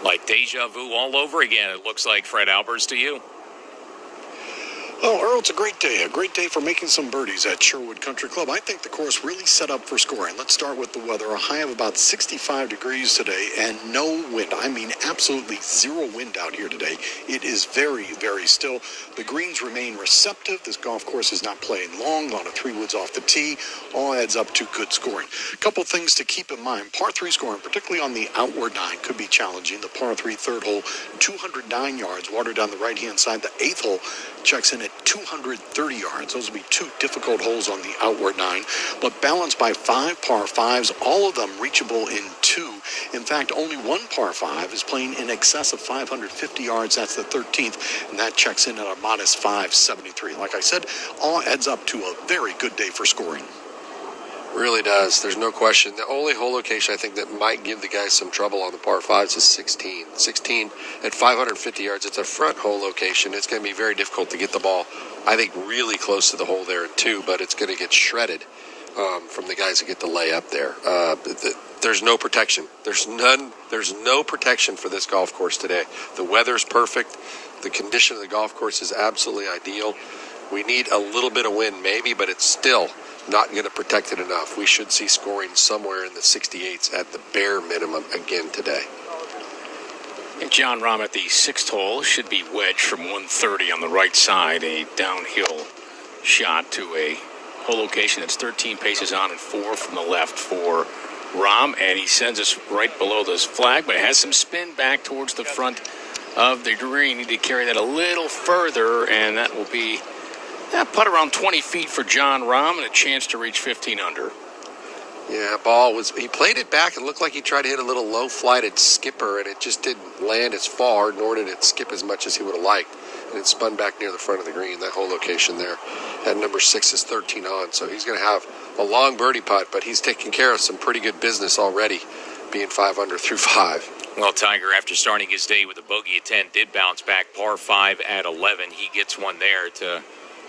Like deja vu all over again, it looks like, Fred Albers, to you. Oh, Earl, it's a great day for making some birdies at Sherwood Country Club. I think the course really set up for scoring. Let's start with the weather. A high of about 65 degrees today and no wind. I mean, absolutely zero wind out here today. It is very, very still. The greens remain receptive. This golf course is not playing long. A lot of 3-woods off the tee. All adds up to good scoring. A couple things to keep in mind. Par 3 scoring, particularly on the outward 9, could be challenging. The Par 3 third hole, 209 yards. Water down the right-hand side. The 8th hole checks in at 230 yards. Those will be 2 difficult holes on the outward 9, but balanced by 5 par 5s, all of them reachable in 2. In fact, only 1 par 5 is playing in excess of 550 yards. That's the 13th, and that checks in at a modest 573. Like I said, all adds up to a very good day for scoring. Really does. There's no question. The only hole location I think that might give the guys some trouble on the par 5s is 16. 16 at 550 yards. It's a front hole location. It's going to be very difficult to get the ball, I think, really close to the hole there in 2, but it's going to get shredded from the guys that get the lay up there. There's no protection. There's no protection for this golf course today. The weather's perfect. The condition of the golf course is absolutely ideal. We need a little bit of wind maybe, but it's still not going to protect it enough. We should see scoring somewhere in the 68s at the bare minimum again today. And John Rahm at the 6th hole should be wedged from 130 on the right side, a downhill shot to a hole location that's 13 paces on and 4 from the left for Rahm, and he sends us right below this flag, but it has some spin back towards the front of the green. Need to carry that a little further, and that will be putt around 20 feet for John Rahm and a chance to reach 15 under. Yeah, he played it back and looked like he tried to hit a little low-flighted skipper, and it just didn't land as far, nor did it skip as much as he would have liked. And it spun back near the front of the green, that whole location there. And number 6 is 13 on, so he's going to have a long birdie putt, but he's taking care of some pretty good business already, being 5 under through 5. Well, Tiger, after starting his day with a bogey at 10, did bounce back par 5 at 11. He gets one there to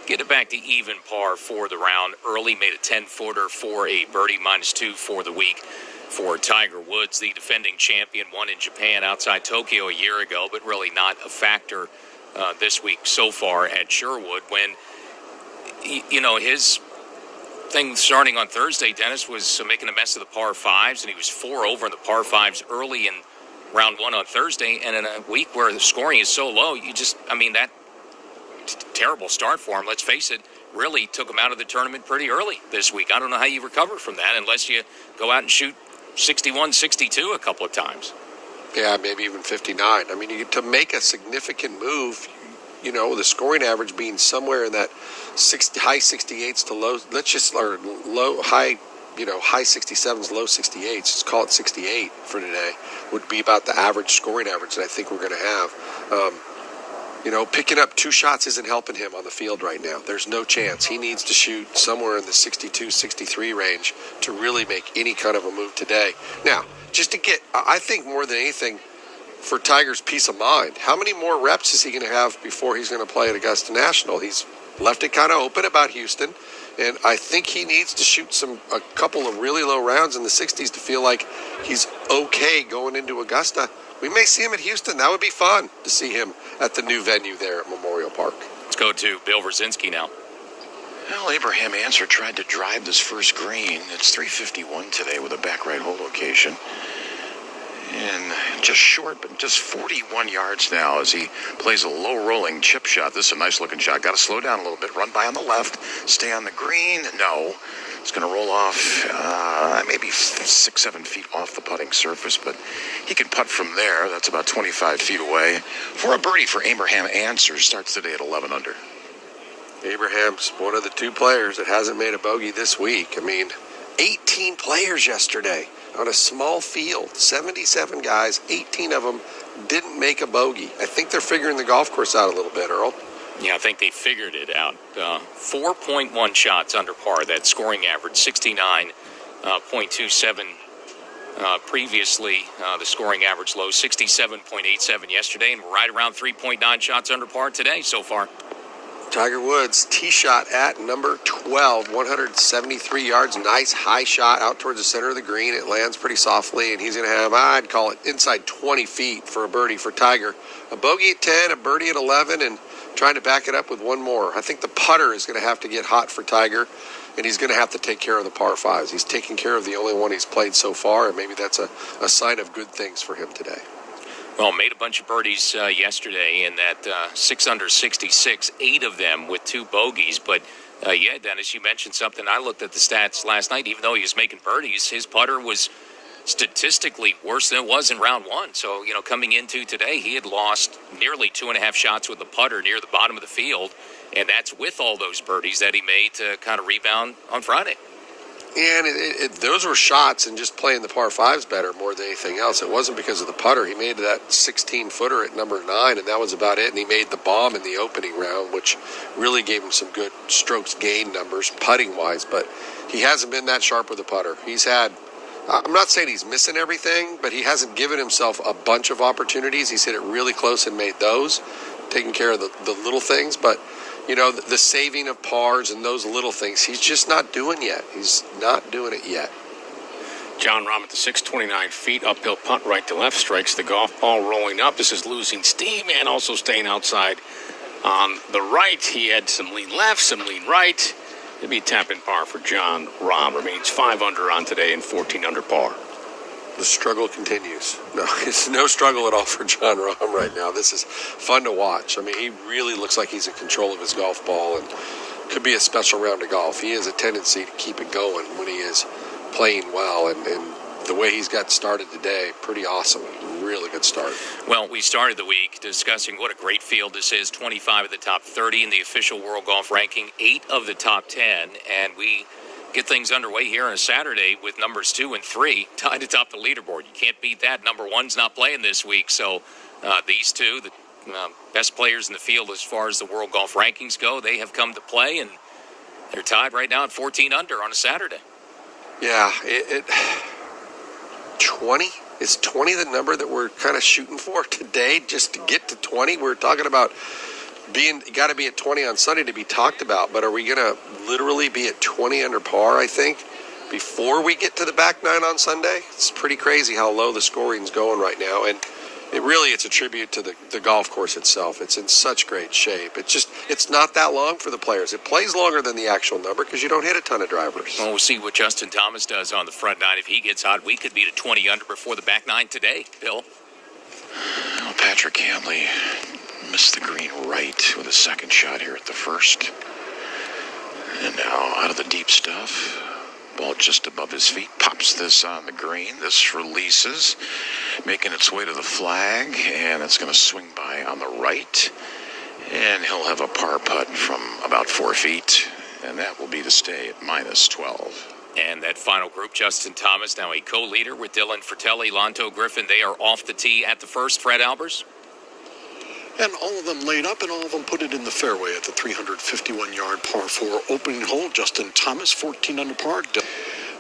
get it back to even par for the round. Early made a 10-footer for a birdie, -2 for the week for Tiger Woods, the defending champion, won in Japan outside Tokyo a year ago, but really not a factor this week so far at Sherwood. When, his thing starting on Thursday, Dennis, was making a mess of the par 5s, and he was 4 over in the par 5s early in round 1 on Thursday, and in a week where the scoring is so low, that terrible start for him, let's face it, really took him out of the tournament pretty early this week. I don't know how you recover from that unless you go out and shoot 61, 62 a couple of times. Yeah, maybe even 59. To make a significant move, the scoring average being somewhere in that high 68s to high 67s, low 68s, let's call it 68 for today, would be about the average scoring average that I think we're going to have. Picking up 2 shots isn't helping him on the field right now. There's no chance. He needs to shoot somewhere in the 62, 63 range to really make any kind of a move today. Now, just to get, I think more than anything, for Tiger's peace of mind, how many more reps is he going to have before he's going to play at Augusta National? He's left it kind of open about Houston, and I think he needs to shoot a couple of really low rounds in the 60s to feel like he's okay going into Augusta. We may see him at Houston. That would be fun to see him at the new venue there at Memorial Park. Let's go to Bill Brzezinski now. Well, Abraham Ancer tried to drive this first green. It's 351 today with a back right hole location. And just short, but just 41 yards now as he plays a low rolling chip shot. This is a nice looking shot. Got to slow down a little bit. Run by on the left. Stay on the green. No. It's going to roll off maybe 6-7 feet off the putting surface, but he can putt from there. That's about 25 feet away for a birdie for Abraham Ancer. Starts today at 11 under. Abraham's one of the 2 players that hasn't made a bogey this week. 18 players yesterday on a small field, 77 guys, 18 of them didn't make a bogey. I think they're figuring the golf course out a little bit, Earl. Yeah, I think they figured it out. 4.1 shots under par, that scoring average, 69.27 previously. The scoring average low, 67.87 yesterday, and we're right around 3.9 shots under par today so far. Tiger Woods, tee shot at number 12, 173 yards. Nice high shot out towards the center of the green. It lands pretty softly, and he's going to have, I'd call it, inside 20 feet for a birdie for Tiger. A bogey at 10, a birdie at 11, and trying to back it up with one more. I think the putter is going to have to get hot for Tiger, and he's going to have to take care of the par fives. He's taking care of the only one he's played so far, and maybe that's a sign of good things for him today. Well, made a bunch of birdies yesterday in that 6 under 66, 8 of them with 2 bogeys. But, yeah, Dennis, you mentioned something. I looked at the stats last night. Even though he was making birdies, his putter was statistically worse than it was in round 1. So, coming into today, he had lost nearly 2.5 shots with the putter near the bottom of the field. And that's with all those birdies that he made to kind of rebound on Friday. And those were shots and just playing the par fives better more than anything else. It wasn't because of the putter. He made that 16-footer at number 9, and that was about it. And he made the bomb in the opening round, which really gave him some good strokes gain numbers, putting-wise. But he hasn't been that sharp with the putter. He's had, I'm not saying he's missing everything, but he hasn't given himself a bunch of opportunities. He's hit it really close and made those, taking care of the little things. But the saving of pars and those little things, he's just not doing yet. He's not doing it yet. John Rahm at the 629 feet, uphill putt right to left, strikes the golf ball rolling up. This is losing steam and also staying outside on the right. He had some lean left, some lean right. It'll be a tap in par for John Rahm. Remains 5 under on today and 14 under par. The struggle continues. No, it's no struggle at all for John Rahm right now. This is fun to watch. I mean, he really looks like he's in control of his golf ball and could be a special round of golf. He has a tendency to keep it going when he is playing well, and the way he's got started today, pretty awesome. Really good start. Well, we started the week discussing what a great field this is. 25 of the top 30 in the official World Golf Ranking, 8 of the top 10, and we get things underway here on a Saturday with numbers 2 and 3 tied atop the leaderboard. You can't beat that. Number 1's not playing this week, so these two, the best players in the field as far as the World Golf Rankings go, they have come to play, and they're tied right now at 14 under on a Saturday. Yeah, 20? Is 20 the number that we're kind of shooting for today, just to get to 20? We're talking about got to be at 20 on Sunday to be talked about, but are we going to literally be at 20 under par, I think, before we get to the back 9 on Sunday? It's pretty crazy how low the scoring's going right now, and it's a tribute to the golf course itself. It's in such great shape. It's not that long for the players. It plays longer than the actual number because you don't hit a ton of drivers. Well, we'll see what Justin Thomas does on the front 9. If he gets hot, we could be at 20 under before the back 9 today, Bill. Well, Patrick Cantley missed the green right with a second shot here at the first. And now out of the deep stuff, ball just above his feet, pops this on the green. This releases, making its way to the flag, and it's going to swing by on the right. And he'll have a par putt from about 4 feet, and that will be to stay at minus 12. And that final group, Justin Thomas, now a co-leader with Dylan Fratelli, Lonto Griffin. They are off the tee at the first, Fred Albers. And all of them laid up, and all of them put it in the fairway at the 351-yard par 4 opening hole. Justin Thomas, 14 under par.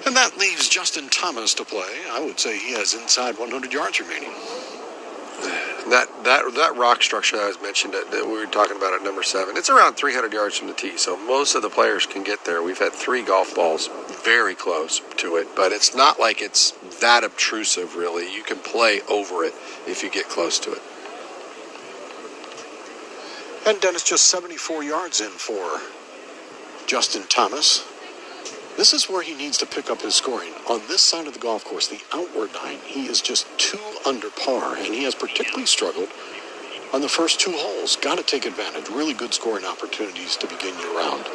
And that leaves Justin Thomas to play. I would say he has inside 100 yards remaining. That rock structure that I was mentioned that we were talking about at number 7, it's around 300 yards from the tee, so most of the players can get there. We've had 3 golf balls very close to it, but it's not like it's that obtrusive, really. You can play over it if you get close to it. And Dennis just 74 yards in for Justin Thomas. This is where he needs to pick up his scoring. On this side of the golf course, the outward 9, he is just 2 under par, and he has particularly struggled on the first 2 holes. Got to take advantage. Really good scoring opportunities to begin your round.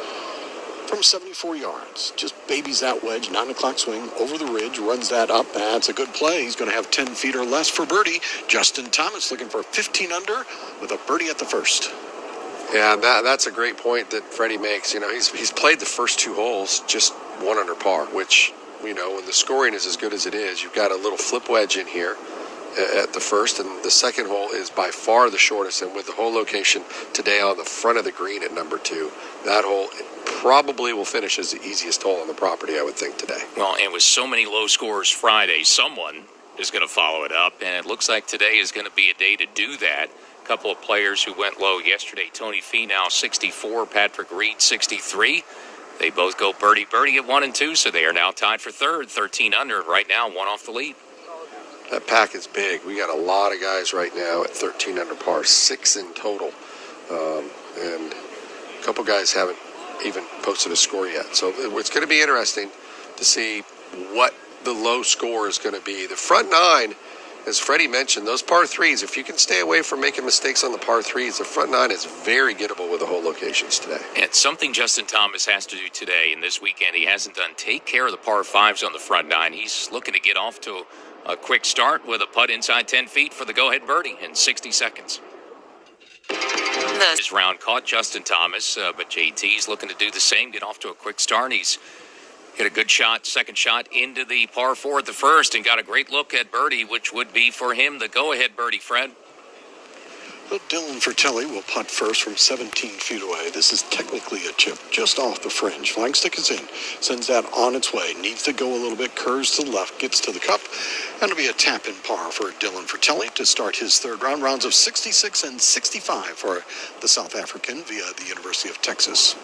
From 74 yards, just babies that wedge, 9 o'clock swing, over the ridge, runs that up. That's a good play. He's going to have 10 feet or less for birdie. Justin Thomas looking for 15 under with a birdie at the first. Yeah, that's a great point that Freddie makes. He's played the first 2 holes just 1 under par, which, when the scoring is as good as it is, you've got a little flip wedge in here at the first, and the second hole is by far the shortest, and with the hole location today on the front of the green at number 2, that hole probably will finish as the easiest hole on the property, I would think, today. Well, and with so many low scores Friday, someone is going to follow it up, and it looks like today is going to be a day to do that. A couple of players who went low yesterday. Tony Finau, 64. Patrick Reed, 63. They both go birdie at 1 and 2, so they are now tied for third, 13 under. Right now, one off the lead. That pack is big. We got a lot of guys right now at 13 under par, 6 in total. And a couple guys haven't even posted a score yet. So it's going to be interesting to see what the low score is going to be. The front 9, as Freddie mentioned, those par 3s, if you can stay away from making mistakes on the par 3s, the front 9 is very gettable with the hole locations today. And something Justin Thomas has to do today and this weekend he hasn't done, take care of the par 5s on the front 9. He's looking to get off to a quick start with a putt inside 10 feet for the go-ahead birdie in 60 seconds. This round caught Justin Thomas, but JT's looking to do the same, get off to a quick start. He's hit a good shot, second shot into the par 4 at the first, and got a great look at birdie, which would be for him the go-ahead birdie, Fred. Well, Dylan Fratelli will putt first from 17 feet away. This is technically a chip just off the fringe. Flagstick is in, sends that on its way. Needs to go a little bit, curves to the left, gets to the cup. And it'll be a tap-in par for Dylan Fratelli to start his third round. Rounds of 66 and 65 for the South African via the University of Texas.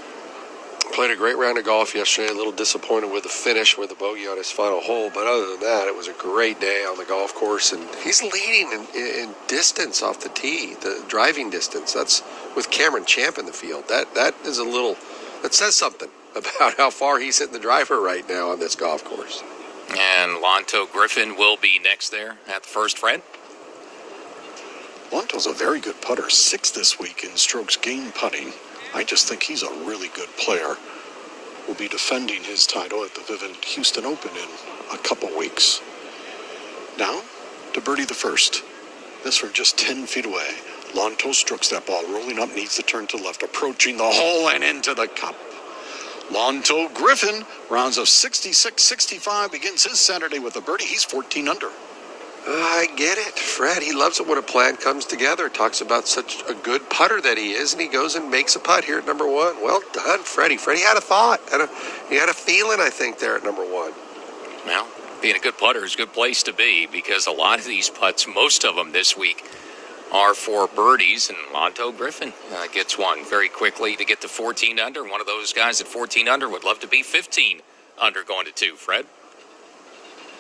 Played a great round of golf yesterday. A little disappointed with the finish with the bogey on his final hole, but other than that, it was a great day on the golf course. And he's leading in distance off the tee, the driving distance. That's with Cameron Champ in the field. That is a little. That says something about how far he's hitting the driver right now on this golf course. And Lonto Griffin will be next there at the first, Fred. Lonto's a very good putter, 6th this week in strokes gained putting. I just think he's a really good player. Will be defending his title at the Vivint Houston Open in a couple weeks. Now to birdie the first. This from just 10 feet away. Lonto strokes that ball, rolling up, needs to turn to left, approaching the hole and into the cup. Lonto Griffin, rounds of 66-65, begins his Saturday with a birdie. He's 14 under. I get it, Fred. He loves it when a plan comes together. Talks about such a good putter that he is, and he goes and makes a putt here at number 1. Well done, Freddie. Freddie had a thought. He had a feeling, I think, there at number 1. Well, being a good putter is a good place to be because a lot of these putts, most of them this week, are for birdies, and Lonto Griffin gets one very quickly to get to 14 under. One of those guys at 14 under would love to be 15 under going to 2, Fred.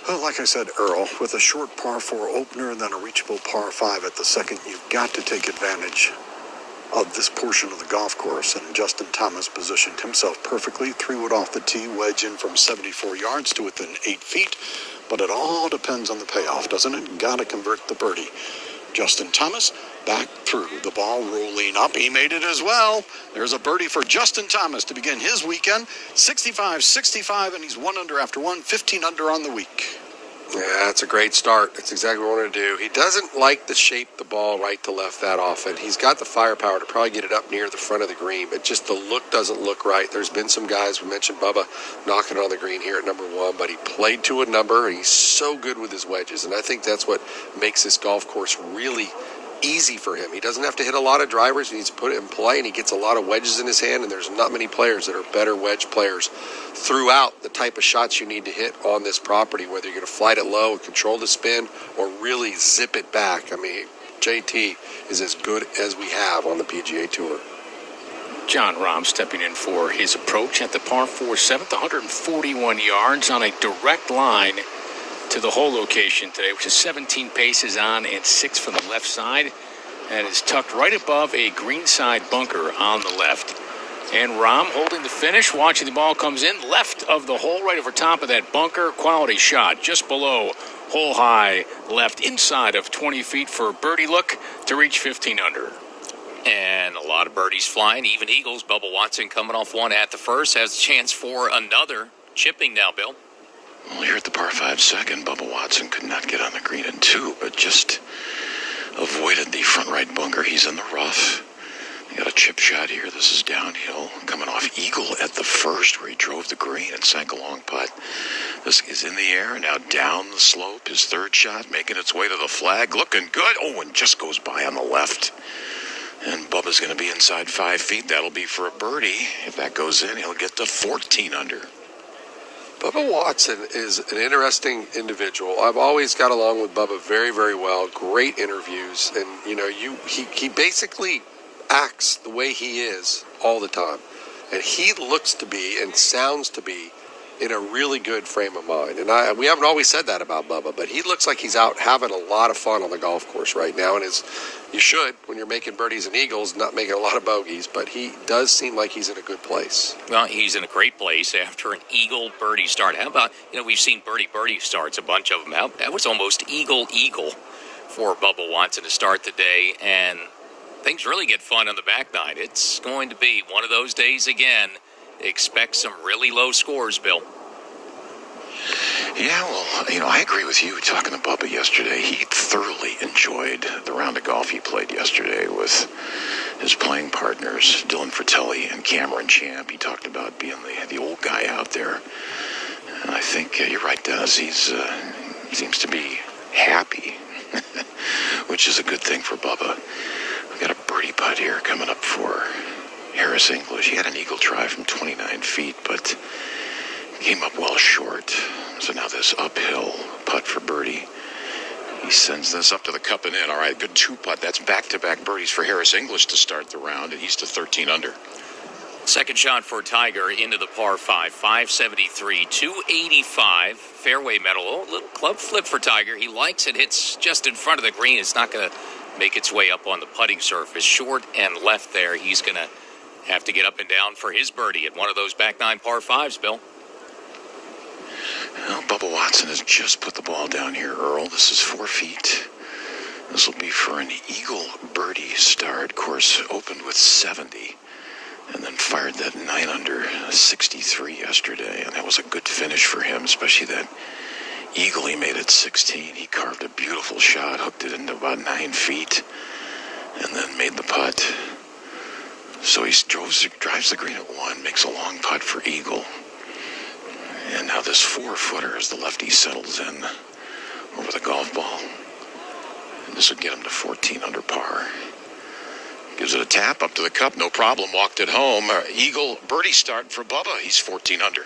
Well, like I said, Earl, with a short par 4 opener and then a reachable par 5 at the second, you've got to take advantage of this portion of the golf course. And Justin Thomas positioned himself perfectly, 3-wood off the tee, wedge in from 74 yards to within 8 feet. But it all depends on the payoff, doesn't it? Got to convert the birdie. Justin Thomas back through, the ball rolling up. He made it as well. There's a birdie for Justin Thomas to begin his weekend. 65-65, and he's 1 under after 1, 15 under on the week. Yeah, that's a great start. That's exactly what I want to do. He doesn't like to shape the ball right to left that often. He's got the firepower to probably get it up near the front of the green, but just the look doesn't look right. There's been some guys, we mentioned Bubba knocking on the green here at number 1, but he played to a number, and he's so good with his wedges, and I think that's what makes this golf course really easy for him. He doesn't have to hit a lot of drivers. He needs to put it in play, and he gets a lot of wedges in his hand, and there's not many players that are better wedge players throughout the type of shots you need to hit on this property, whether you're going to flight it low and control the spin or really zip it back. I mean, JT is as good as we have on the PGA Tour. John Rahm stepping in for his approach at the par 4 7th, 141 yards on a direct line to the hole location today, which is 17 paces on and 6 from the left side. And is tucked right above a greenside bunker on the left. And Rahm holding the finish, watching the ball comes in left of the hole, right over top of that bunker. Quality shot just below hole high left, inside of 20 feet for a birdie look to reach 15 under. And a lot of birdies flying, even eagles. Bubba Watson coming off one at the first, has a chance for another. Chipping now, Bill. Well, here at the par 5 second, Bubba Watson could not get on the green in 2, but just avoided the front right bunker. He's in the rough. He got a chip shot here. This is downhill. Coming off eagle at the first where he drove the green and sank a long putt. This is in the air, now down the slope. His third shot making its way to the flag. Looking good. Oh, and just goes by on the left. And Bubba's going to be inside 5 feet. That'll be for a birdie. If that goes in, he'll get to 14 under. Bubba Watson is an interesting individual. I've always got along with Bubba very, very well. Great interviews, and he basically acts the way he is all the time, and he looks to be and sounds to be in a really good frame of mind. And we haven't always said that about Bubba, but he looks like he's out having a lot of fun on the golf course right now. And you should, when you're making birdies and eagles, not making a lot of bogeys, but he does seem like he's in a good place. Well, he's in a great place after an eagle birdie start. How about, we've seen birdie starts, a bunch of them. That was almost eagle for Bubba Watson to start the day, and things really get fun on the back nine. It's going to be one of those days again. Expect some really low scores, Bill. Yeah, well, I agree with you talking to Bubba yesterday. He thoroughly enjoyed the round of golf he played yesterday with his playing partners, Dylan Fratelli and Cameron Champ. He talked about being the old guy out there. And I think you're right, Dennis. He seems to be happy, which is a good thing for Bubba. We've got a birdie putt here coming up for Harris English. He had an eagle try from 29 feet, but came up well short. So now this uphill putt for birdie. He sends this up to the cup and in. All right, good two putt. That's back-to-back birdies for Harris English to start the round, and he's to 13 under. Second shot for Tiger into the par 5, 573, 285, fairway metal. Oh, little club flip for Tiger. He likes it. Hits just in front of the green. It's not going to make its way up on the putting surface. Short and left there. He's going to have to get up and down for his birdie at one of those back nine par 5s, Bill. Well, Bubba Watson has just put the ball down here, Earl. This is 4 feet. This will be for an eagle birdie start. Course opened with 70 and then fired that 9 under 63 yesterday. And that was a good finish for him, especially that eagle he made at 16. He carved a beautiful shot, hooked it into about 9 feet, and then made the putt. So he drives the green at 1, makes a long putt for eagle. And now this 4-footer as the lefty settles in over the golf ball. And this would get him to 14 under par. Gives it a tap up to the cup, no problem. Walked it home. Eagle birdie start for Bubba. He's 14 under.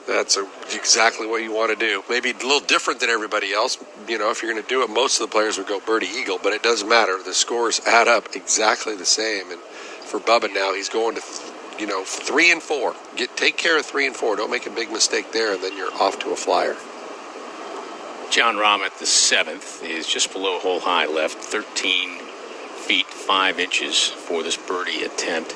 That's exactly what you want to do. Maybe a little different than everybody else. If you're going to do it, most of the players would go birdie eagle, but it doesn't matter. The scores add up exactly the same. And for Bubba now, he's going to 3 and 4. Take care of 3 and 4. Don't make a big mistake there, and then you're off to a flyer. John Rahm at the 7th is just below hole high left, 13 feet 5 inches for this birdie attempt.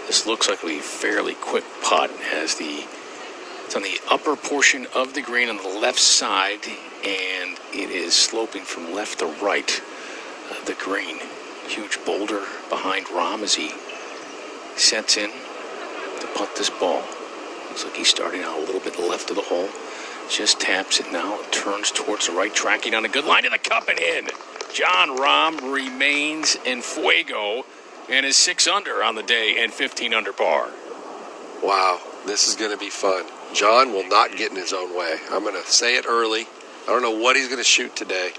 This looks like a fairly quick putt. It's on the upper portion of the green on the left side, and it is sloping from left to right. The green, huge boulder behind Rahm as he sets in to putt this ball. Looks like he's starting out a little bit left of the hole. Just taps it now and turns towards the right, tracking on a good line to the cup and in. John Rahm remains in fuego and is 6 under on the day and 15 under par. Wow, this is going to be fun. John will not get in his own way. I'm going to say it early. I don't know what he's going to shoot today,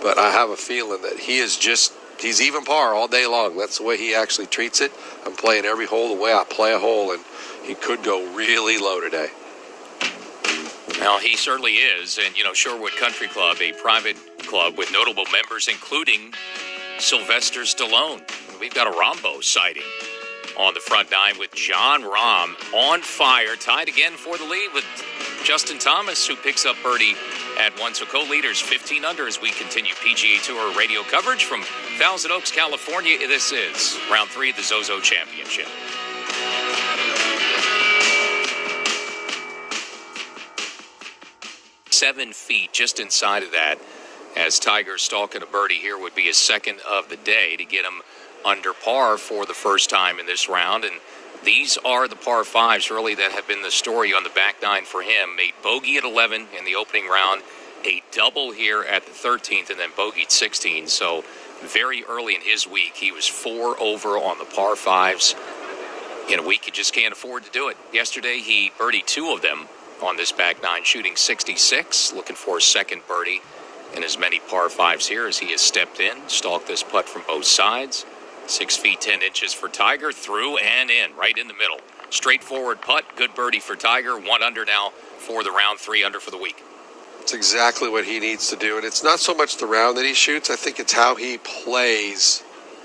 but I have a feeling that he's even par all day long. That's the way he actually treats it. I'm playing every hole the way I play a hole, and he could go really low today. Well, he certainly is. And, Shorewood Country Club, a private club with notable members, including Sylvester Stallone. We've got a Rombo sighting on the front nine with John Rahm on fire, tied again for the lead with Justin Thomas, who picks up birdie at 1. So co-leaders 15 under as we continue PGA Tour radio coverage from Thousand Oaks, California. This is round 3 of the Zozo Championship. Seven feet just inside of that, as Tiger stalking a birdie here would be his second of the day to get him under par for the first time in this round. And these are the par 5s really that have been the story on the back nine for him. Made bogey at 11 in the opening round, a double here at the 13th, and then bogeyed 16. So very early in his week, he was 4 over on the par 5s. In a week, he just can't afford to do it. Yesterday, he birdied 2 of them on this back nine, shooting 66, looking for a second birdie in as many par 5s here as he has stepped in, stalked this putt from both sides. 6 feet 10 inches for Tiger, through and in, right in the middle straightforward putt, good birdie for Tiger, 1 under now for the round, 3 under for the week. It's exactly what he needs to do. And it's not so much the round that he shoots. I think it's how he plays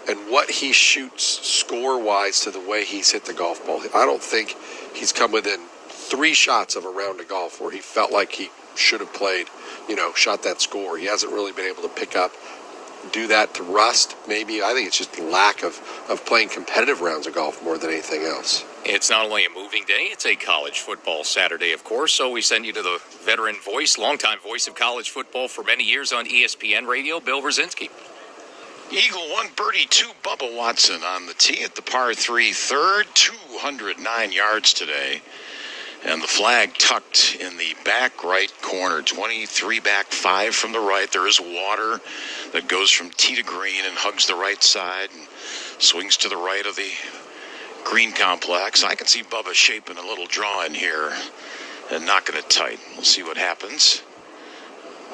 and what he shoots score-wise to the way he's hit the golf ball. I don't think he's come within 3 shots of a round of golf where he felt like he should have played, shot that score. He hasn't really been able to pick up, do that to rust, maybe. I think it's just lack of playing competitive rounds of golf more than anything else. It's not only a moving day, it's a college football Saturday, of course, so we send you to the veteran voice, longtime voice of college football for many years on ESPN Radio, Bill Brzezinski. Eagle 1, birdie 2, Bubba Watson on the tee at the par 3 third, 209 yards today. And the flag tucked in the back right corner, 23 back, 5 from the right. There is water that goes from tee to green and hugs the right side and swings to the right of the green complex. I can see Bubba shaping a little draw in here and knocking it tight. We'll see what happens.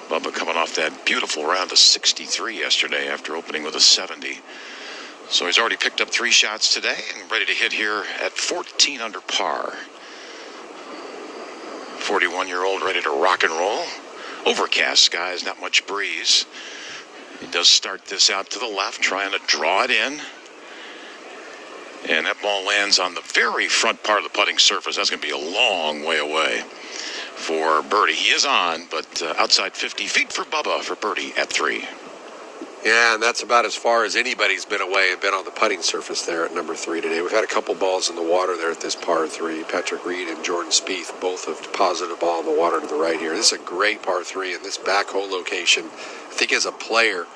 Bubba coming off that beautiful round of 63 yesterday after opening with a 70. So he's already picked up 3 shots today and ready to hit here at 14 under par. 41-year-old ready to rock and roll. Overcast skies, not much breeze. He does start this out to the left, trying to draw it in. And that ball lands on the very front part of the putting surface. That's going to be a long way away for birdie. He is on, but outside 50 feet for Bubba for birdie at 3. Yeah, and that's about as far as anybody's been away and been on the putting surface there at number 3 today. We've had a couple balls in the water there at this par 3. Patrick Reed and Jordan Spieth both have deposited a ball in the water to the right here. This is a great par 3 in this back hole location. I think as a player,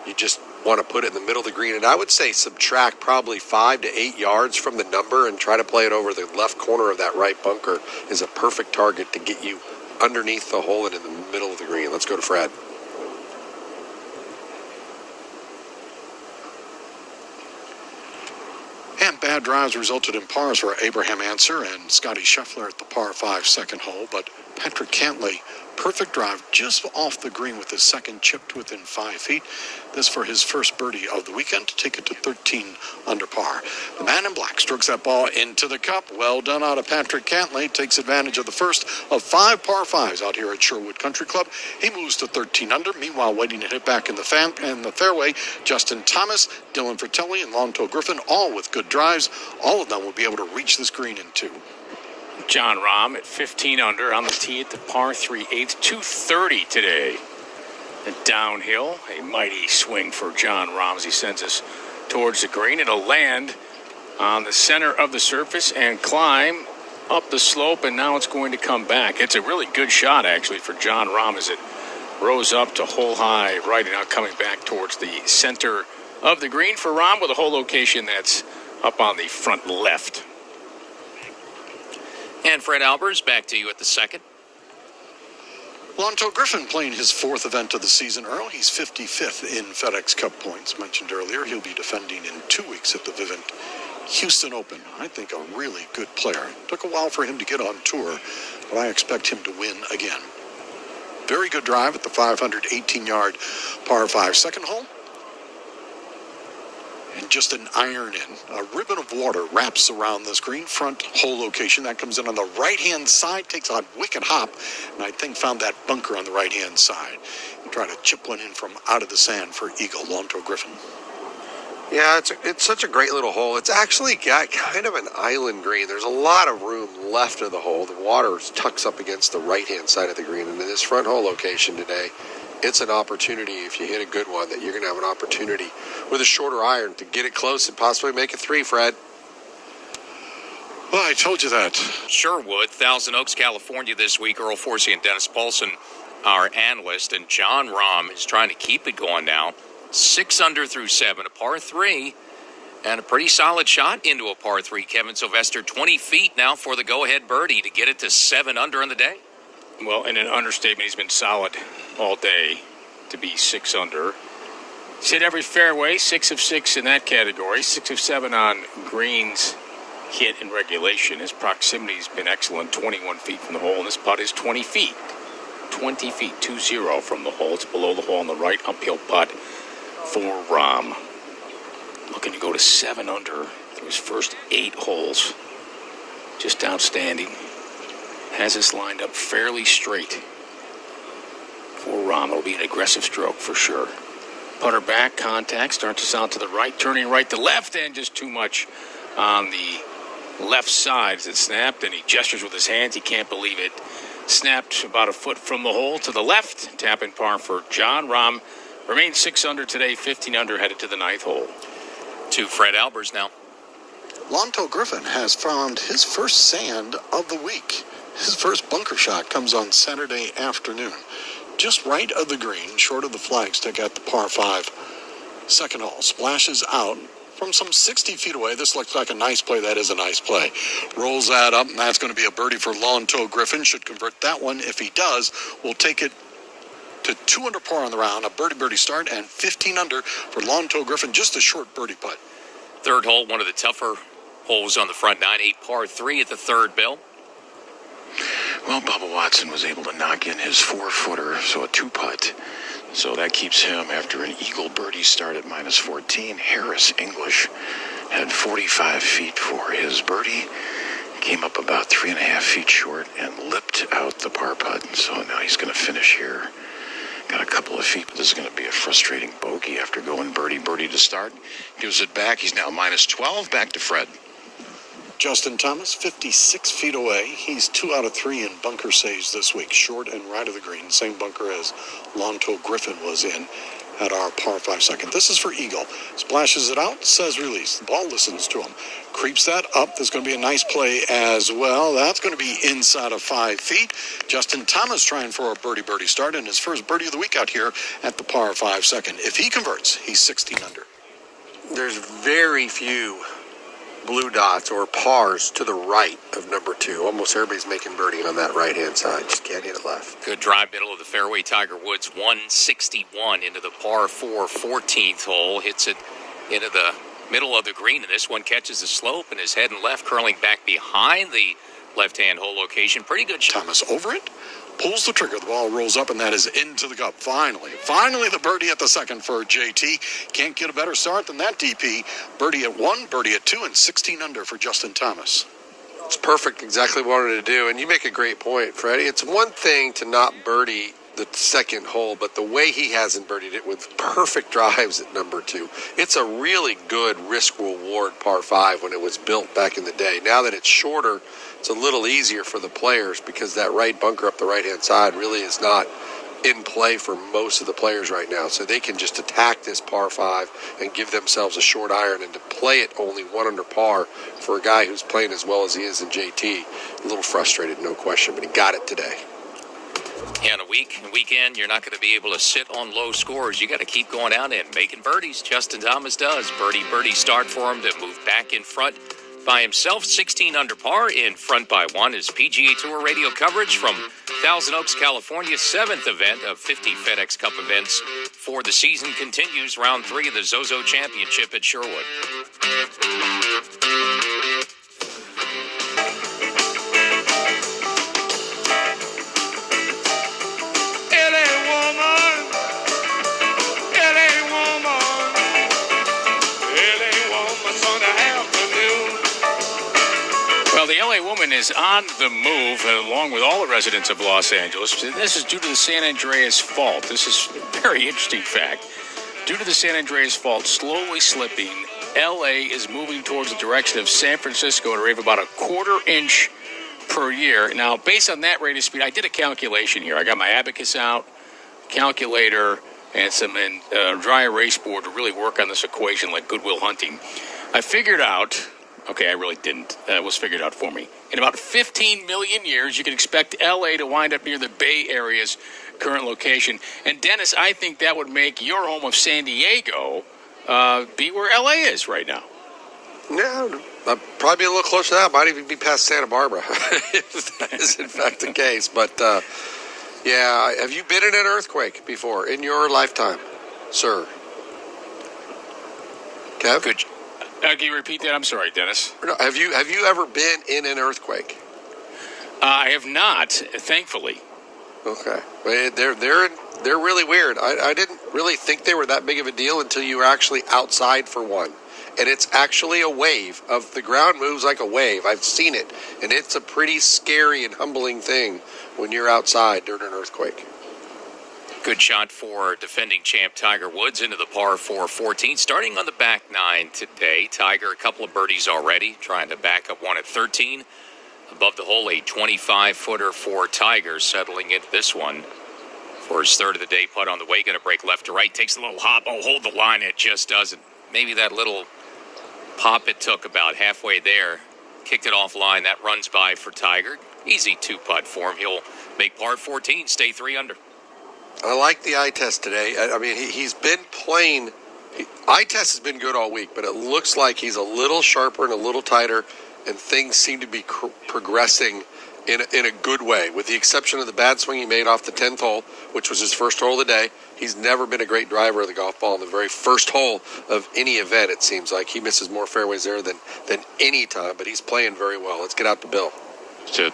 you just want to put it in the middle of the green. And I would say subtract probably 5 to 8 yards from the number and try to play it over the left corner of that right bunker is a perfect target to get you underneath the hole and in the middle of the green. Let's go to Fred. And bad drives resulted in pars for Abraham Answer and Scotty Scheffler at the par 5 second hole, but Patrick Cantlay, perfect drive just off the green with his second chipped within 5 feet. This for his first birdie of the weekend to take it to 13 under par. The man in black strokes that ball into the cup. Well done out of Patrick Cantlay. Takes advantage of the first of 5 par 5s out here at Sherwood Country Club. He moves to 13 under. Meanwhile, waiting to hit back in the fairway, Justin Thomas, Dylan Fratelli, and Lonto Griffin, all with good drives. All of them will be able to reach this green in 2. John Rahm at 15 under on the tee at the par 3/8, 230 today. And downhill, a mighty swing for John Rahm as he sends us towards the green. It'll land on the center of the surface and climb up the slope, and now it's going to come back. It's a really good shot, actually, for John Rahm as it rose up to hole high right and now coming back towards the center of the green for Rahm with a hole location that's up on the front left. And Fred Albers, back to you at the second. Lonto Griffin playing his 4th event of the season, Earl. He's 55th in FedEx Cup points. Mentioned earlier, he'll be defending in 2 weeks at the Vivint Houston Open. I think a really good player. Took a while for him to get on tour, but I expect him to win again. Very good drive at the 518-yard par 5 second hole. And just an iron in. A ribbon of water wraps around this green front hole location. That comes in on the right-hand side, takes a wicked hop, and I think found that bunker on the right-hand side. And try to chip one in from out of the sand for Eagle, Lonto Griffin. Yeah, it's such a great little hole. It's actually got kind of an island green. There's a lot of room left of the hole. The water tucks up against the right-hand side of the green. And in this front hole location today, it's an opportunity, if you hit a good one, that you're going to have an opportunity with a shorter iron to get it close and possibly make it 3, Fred. Well, I told you that. Sherwood, Thousand Oaks, California this week. Earl Forsey and Dennis Paulson, our analyst. And John Rahm is trying to keep it going now. 6 under through 7, a par 3, and a pretty solid shot into a par 3. Kevin Sylvester, 20 feet now for the go-ahead birdie to get it to 7 under on the day. Well, in an understatement, he's been solid all day to be 6 under. He's hit every fairway, 6 of 6 in that category, 6 of 7 on greens hit in regulation. His proximity's been excellent, 21 feet from the hole, and this putt is 20 feet. 20 feet, 2-0 from the hole. It's below the hole on the right, uphill putt for Rahm. Looking to go to 7 under through his first 8 holes. just outstanding. Has this lined up fairly straight for Rahm. It'll be an aggressive stroke for sure. Putter back, contact, starts us out to the right, turning right to left, and just too much on the left side as it snapped, and he gestures with his hands. He can't believe it. Snapped about a foot from the hole to the left. Tap in par for John Rahm. Remains 6 under today, 15 under headed to the 9th hole. To Fred Albers now. Lonto Griffin has found his first sand of the week. His first bunker shot comes on Saturday afternoon. Just right of the green, short of the flagstick at the par 5 second hole. Splashes out from some 60 feet away. This looks like a nice play. That is a nice play. Rolls that up, and that's going to be a birdie for Lonto Griffin. Should convert that one. If he does, we'll take it to 2 under par on the round. A birdie start and 15 under for Lonto Griffin. Just a short birdie putt. Third hole, one of the tougher holes on the front nine. 8 par 3 at the third, Bill. Well, Bubba Watson was able to knock in his 4-footer, so a 2-putt. So that keeps him after an eagle birdie start at minus 14. Harris English had 45 feet for his birdie. Came up about 3.5 feet short and lipped out the par putt. So now he's going to finish here. Got a couple of feet, but this is going to be a frustrating bogey after going birdie to start. Gives it back. He's now minus 12. Back to Fred. Justin Thomas, 56 feet away. He's 2 out of 3 in bunker saves this week, short and right of the green. Same bunker as Lonto Griffin was in at our par 5 second. This is for Eagle. Splashes it out, says release. The ball listens to him. Creeps that up. There's going to be a nice play as well. That's going to be inside of 5 feet. Justin Thomas trying for a birdie start and his first birdie of the week out here at the par 5 second. If he converts, he's 16 under. There's very few blue dots or pars to the right of number 2. Almost everybody's making birdie on that right-hand side. Just can't hit it left. Good drive, middle of the fairway. Tiger Woods 161 into the par 4 14th hole. Hits it into the middle of the green, and this one catches the slope and is heading left, curling back behind the left-hand hole location. Pretty good shot. Thomas over it, pulls the trigger. The ball rolls up, and that is into the cup. Finally the birdie at the second for JT. Can't get a better start than that, DP. Birdie at 1, birdie at 2, and 16 under for Justin Thomas. It's perfect, exactly what I wanted to do. And you make a great point, Freddie. It's one thing to not birdie the second hole, but the way he hasn't birdied it with perfect drives at number 2, it's a really good risk-reward par 5 when it was built back in the day. Now that it's shorter, it's a little easier for the players because that right bunker up the right-hand side really is not in play for most of the players right now. So they can just attack this par 5 and give themselves a short iron, and to play it only 1 under par for a guy who's playing as well as he is in JT, a little frustrated, no question, but he got it today. Yeah, on a weekend, you're not going to be able to sit on low scores. You got to keep going out and making birdies. Justin Thomas does. Birdie start for him to move back in front by himself. 16 under par in front by 1 is PGA Tour radio coverage from Thousand Oaks, California. 7th event of 50 FedEx Cup events for the season continues. Round 3 of the Zozo Championship at Sherwood. Well, the LA woman is on the move, along with all the residents of Los Angeles. This is due to the San Andreas Fault. This is a very interesting fact. Due to the San Andreas Fault slowly slipping, LA is moving towards the direction of San Francisco at a rate of about a 1/4 inch per year. Now, based on that rate of speed, I did a calculation here. I got my abacus out, calculator, and some dry erase board to really work on this equation like Goodwill Hunting. I figured out... Okay, I really didn't. It was figured out for me. In about 15 million years, you can expect L.A. to wind up near the Bay Area's current location. And, Dennis, I think that would make your home of San Diego be where L.A. is right now. No, probably a little closer to that. Might even be past Santa Barbara, if that is in fact the case. But, yeah, have you been in an earthquake before in your lifetime, sir? Kev? Good. Can you repeat that? I'm sorry, Dennis. No, have you ever been in an earthquake? I have not, thankfully. Okay, they're really weird. I didn't really think they were that big of a deal until you were actually outside for one, and it's actually a wave. Of the ground moves like a wave. I've seen it, and it's a pretty scary and humbling thing when you're outside during an earthquake. Good shot for defending champ Tiger Woods into the par 4 14. Starting on the back nine today, Tiger a couple of birdies already, trying to back up one at 13. Above the hole, a 25-footer for Tiger, settling into this one for his third of the day putt on the way. Going to break left to right, takes a little hop. Oh, hold the line, it just doesn't. Maybe that little pop it took about halfway there, kicked it offline. That runs by for Tiger. Easy two-putt for him. He'll make par 14, stay 3 under. I like the eye test today. I mean, he's been playing. Eye test has been good all week, but it looks like he's a little sharper and a little tighter, and things seem to be progressing in a good way. With the exception of the bad swing he made off the 10th hole, which was his first hole of the day, he's never been a great driver of the golf ball in the very first hole of any event, it seems like. He misses more fairways there than any time, but he's playing very well. Let's get out to Bill. That's it.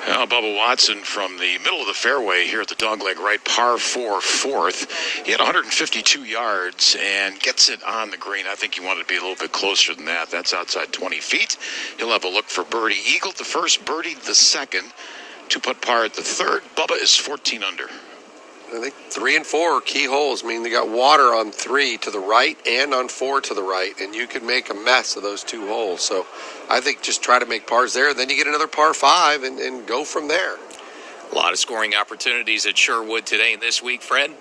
Bubba Watson from the middle of the fairway here at the dogleg right, par 4 fourth. He had 152 yards and gets it on the green. I think he wanted to be a little bit closer than that. That's outside 20 feet. He'll have a look for birdie. Eagled the first, birdied the second. Two-putt par at the third. Bubba is 14 under. I think 3 and 4 are key holes. I mean, they got water on 3 to the right and on 4 to the right, and you can make a mess of those 2 holes. So I think just try to make pars there, then you get another par 5 and go from there. A lot of scoring opportunities at Sherwood today and this week, Fred.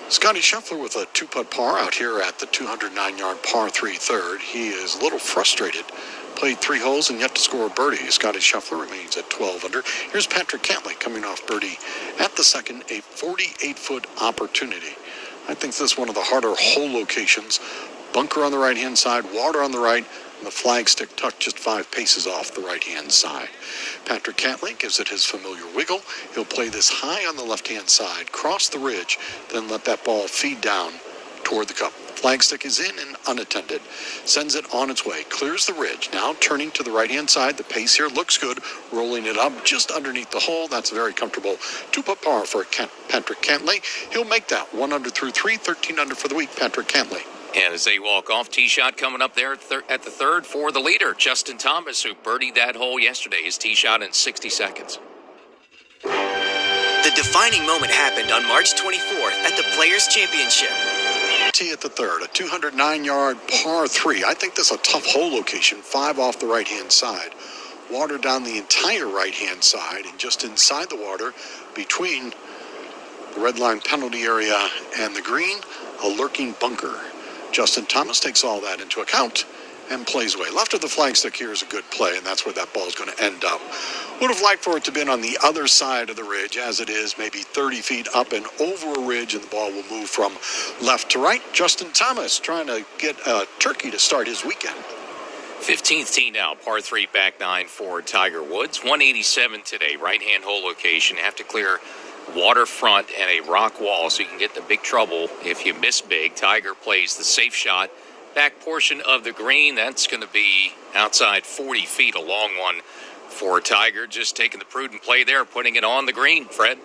Scotty Scheffler with a two-putt par out here at the 209-yard par 3 third. He is a little frustrated. Played 3 holes and yet to score a birdie. Scotty Scheffler remains at 12 under. Here's Patrick Cantlay coming off birdie at the second, a 48-foot opportunity. I think this is one of the harder hole locations. Bunker on the right-hand side, water on the right, and the flagstick tucked just 5 paces off the right-hand side. Patrick Cantlay gives it his familiar wiggle. He'll play this high on the left-hand side, cross the ridge, then let that ball feed down toward the cup. Flagstick is in and unattended. Sends it on its way. Clears the ridge. Now turning to the right-hand side. The pace here looks good. Rolling it up just underneath the hole. That's a very comfortable two-putt par for Patrick Cantlay. He'll make that 1 under through 3, 13 under for the week. Patrick Cantlay. And as they walk off, tee shot coming up there at the third for the leader, Justin Thomas, who birdied that hole yesterday. His tee shot in 60 seconds. The defining moment happened on March 24th at the Players' Championship. Tee at the third, a 209-yard par 3. I think this is a tough hole location. 5 off the right-hand side. Water down the entire right-hand side, and just inside the water, between the red line penalty area and the green, a lurking bunker. Justin Thomas takes all that into account and plays away. Left of the flagstick here is a good play, and that's where that ball is going to end up. Would have liked for it to have been on the other side of the ridge, as it is maybe 30 feet up and over a ridge, and the ball will move from left to right. Justin Thomas trying to get Turkey to start his weekend. 15th tee now, par 3 back 9 for Tiger Woods. 187 today, right-hand hole location. Have to clear waterfront and a rock wall, so you can get into big trouble if you miss big. Tiger plays the safe shot. Back portion of the green, that's going to be outside 40 feet, a long one for Tiger. Just taking the prudent play there, putting it on the green. Fred?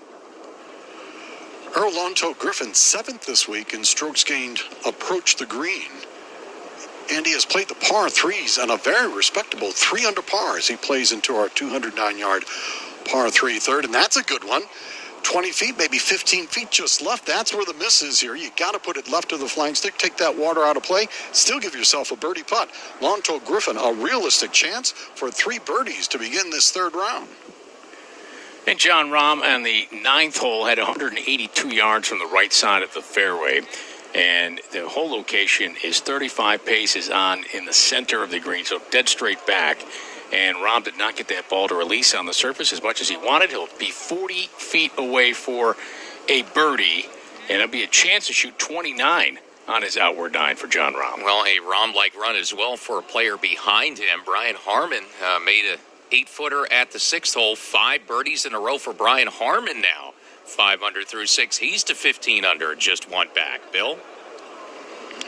Earl Lonto Griffin, 7th this week in strokes gained approach the green. And he has played the par 3s and a very respectable 3 under par as he plays into our 209-yard par 3 third. And that's a good one. 20 feet, maybe 15 feet just left. That's where the miss is here. You got to put it left of the flagstick, take that water out of play, still give yourself a birdie putt. Lonto Griffin, a realistic chance for 3 birdies to begin this third round. And John Rahm on the 9th hole had 182 yards from the right side of the fairway. And the hole location is 35 paces on in the center of the green, so dead straight back. And Rahm did not get that ball to release on the surface as much as he wanted. He'll be 40 feet away for a birdie, and it'll be a chance to shoot 29 on his outward 9 for John Rahm. Well, a Rahm-like run as well for a player behind him. Brian Harman made a 8-footer at the 6th hole. 5 birdies in a row for Brian Harman now. 5 under through 6. He's to 15 under, just 1 back. Bill?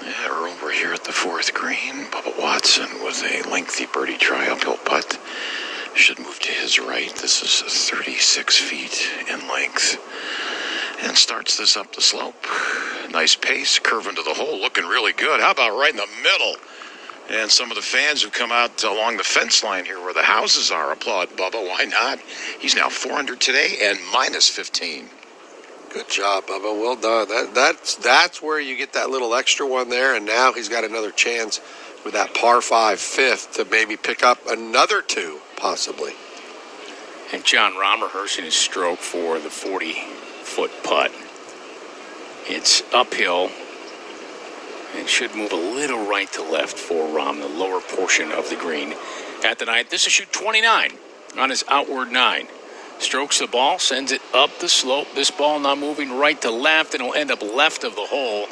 Yeah, we're over here at the 4th green. Bubba Watson with a lengthy birdie try uphill putt. Should move to his right. This is 36 feet in length. And starts this up the slope. Nice pace, curve into the hole, looking really good. How about right in the middle? And some of the fans who come out along the fence line here where the houses are applaud Bubba. Why not? He's now 400 today and minus 15. Good job, Bubba. Well done. That's where you get that little extra one there, and now he's got another chance with that par 5 fifth to maybe pick up another 2, possibly. And John Rahm rehearsing his stroke for the 40-foot putt. It's uphill and should move a little right to left for Rahm, the lower portion of the green. At the 9th, this is shoot 29 on his outward 9. Strokes the ball, sends it up the slope. This ball now moving right to left, and will end up left of the hole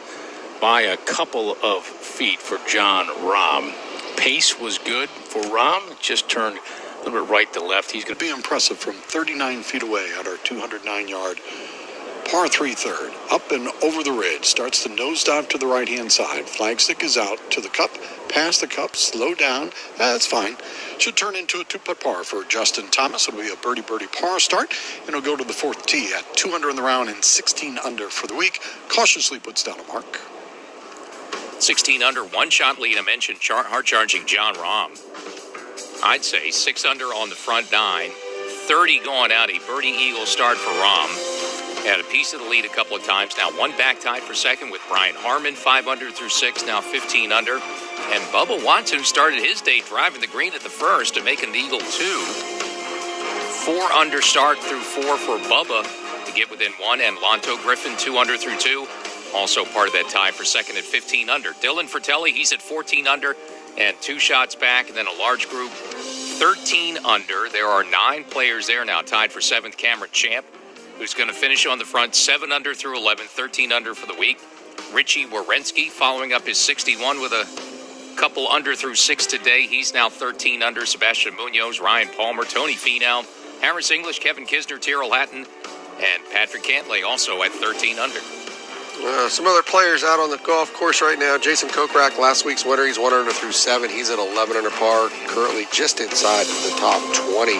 by a couple of feet for John Rahm. Pace was good for Rahm. It just turned a little bit right to left. He's going to Be impressive from 39 feet away at our 209-yard par 3 third. Up and over the ridge. Starts the nosedive to the right-hand side. Flagstick is out to the cup. Past the cup. Slow down. That's fine. Should turn into a 2-putt par for Justin Thomas. It'll be a birdie par start. And he'll go to the 4th tee at 2 under in the round and 16 under for the week. Cautiously puts down a mark. 16 under, one-shot lead. I mentioned hard-charging John Rahm. I'd say 6 under on the front 9. 30 going out. A birdie eagle start for Rahm. Had a piece of the lead a couple of times. Now one back tied for second with Brian Harmon, 5 under through 6, now 15 under. And Bubba Watson started his day driving the green at the first to make an eagle 2. 4 under start through 4 for Bubba to get within 1. And Lonto Griffin, 2 under through 2. Also part of that tie for second at 15 under. Dylan Fratelli, he's at 14 under and 2 shots back. And then a large group, 13 under. There are 9 players there now tied for 7th. Cameron Champ, who's going to finish on the front, 7 under through 11, 13 under for the week. Richie Wierenski following up his 61 with a couple under through 6 today. He's now 13 under. Sebastian Munoz, Ryan Palmer, Tony Finau, Harris English, Kevin Kisner, Tyrrell Hatton, and Patrick Cantlay also at 13 under. Some other players out on the golf course right now. Jason Kokrak, last week's winner, he's 1 under through 7. He's at 11 under par, currently just inside the top 20.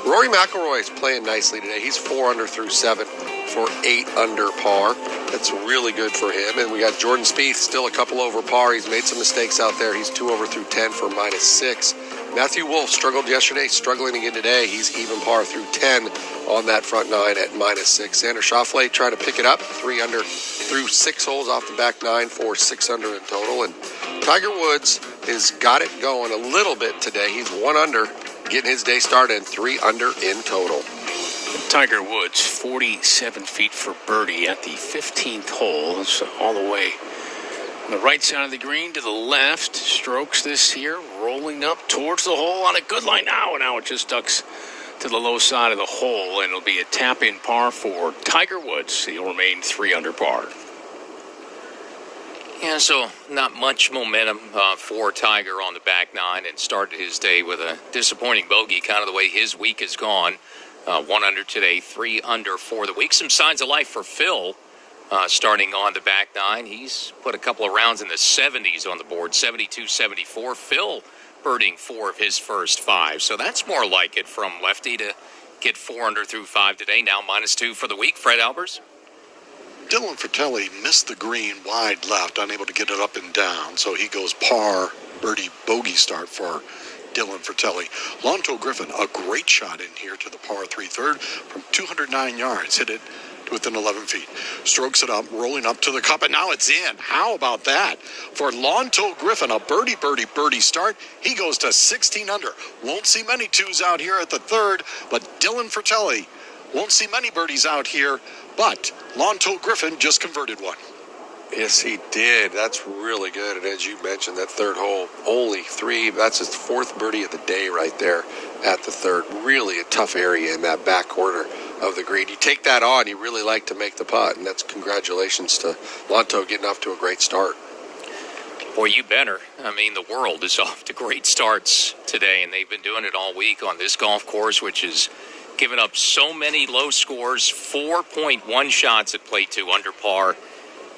Rory McIlroy is playing nicely today. He's 4 under through 7 for 8 under par. That's really good for him. And we got Jordan Spieth still a couple over par. He's made some mistakes out there. He's 2 over through 10 for minus 6. Matthew Wolff struggled yesterday, struggling again today. He's even par through 10 on that front 9 at minus 6. Xander Schauffele trying to pick it up, 3 under through 6 holes off the back 9 for 6 under in total. And Tiger Woods has got it going a little bit today. He's 1 under, getting his day started, and 3 under in total. Tiger Woods, 47 feet for birdie at the 15th hole. It's all the way on the right side of the green to the left. Strokes this here, rolling up towards the hole on a good line now. And now it just ducks to the low side of the hole, and it'll be a tap-in par for Tiger Woods. He'll remain 3 under par. Yeah, so not much momentum for Tiger on the back 9, and started his day with a disappointing bogey, kind of the way his week has gone. 1 under today, 3 under for the week. Some signs of life for Phil starting on the back 9. He's put a couple of rounds in the 70s on the board, 72, 74. Phil birding 4 of his first 5. So that's more like it from lefty to get 4 under through 5 today. Now minus 2 for the week. Fred Albers. Dylan Fratelli missed the green wide left, unable to get it up and down. So he goes par, birdie, bogey start for Dylan Fratelli. Lonto Griffin, a great shot in here to the par 3 third from 209 yards. Hit it to within 11 feet. Strokes it up, rolling up to the cup, and now it's in. How about that? For Lonto Griffin, a birdie start. He goes to 16 under. Won't see many 2s out here at the 3rd, but Dylan Fratelli won't see many birdies out here, but Lonto Griffin just converted 1. Yes, he did. That's really good. And as you mentioned, that 3rd hole, only 3. That's his 4th birdie of the day right there at the 3rd. Really a tough area in that back corner of the green. You take that on, you really like to make the putt, and that's congratulations to Lonto getting off to a great start. Boy, you better. I mean, the world is off to great starts today, and they've been doing it all week on this golf course, which is giving up so many low scores. 4.1 shots at play 2 under par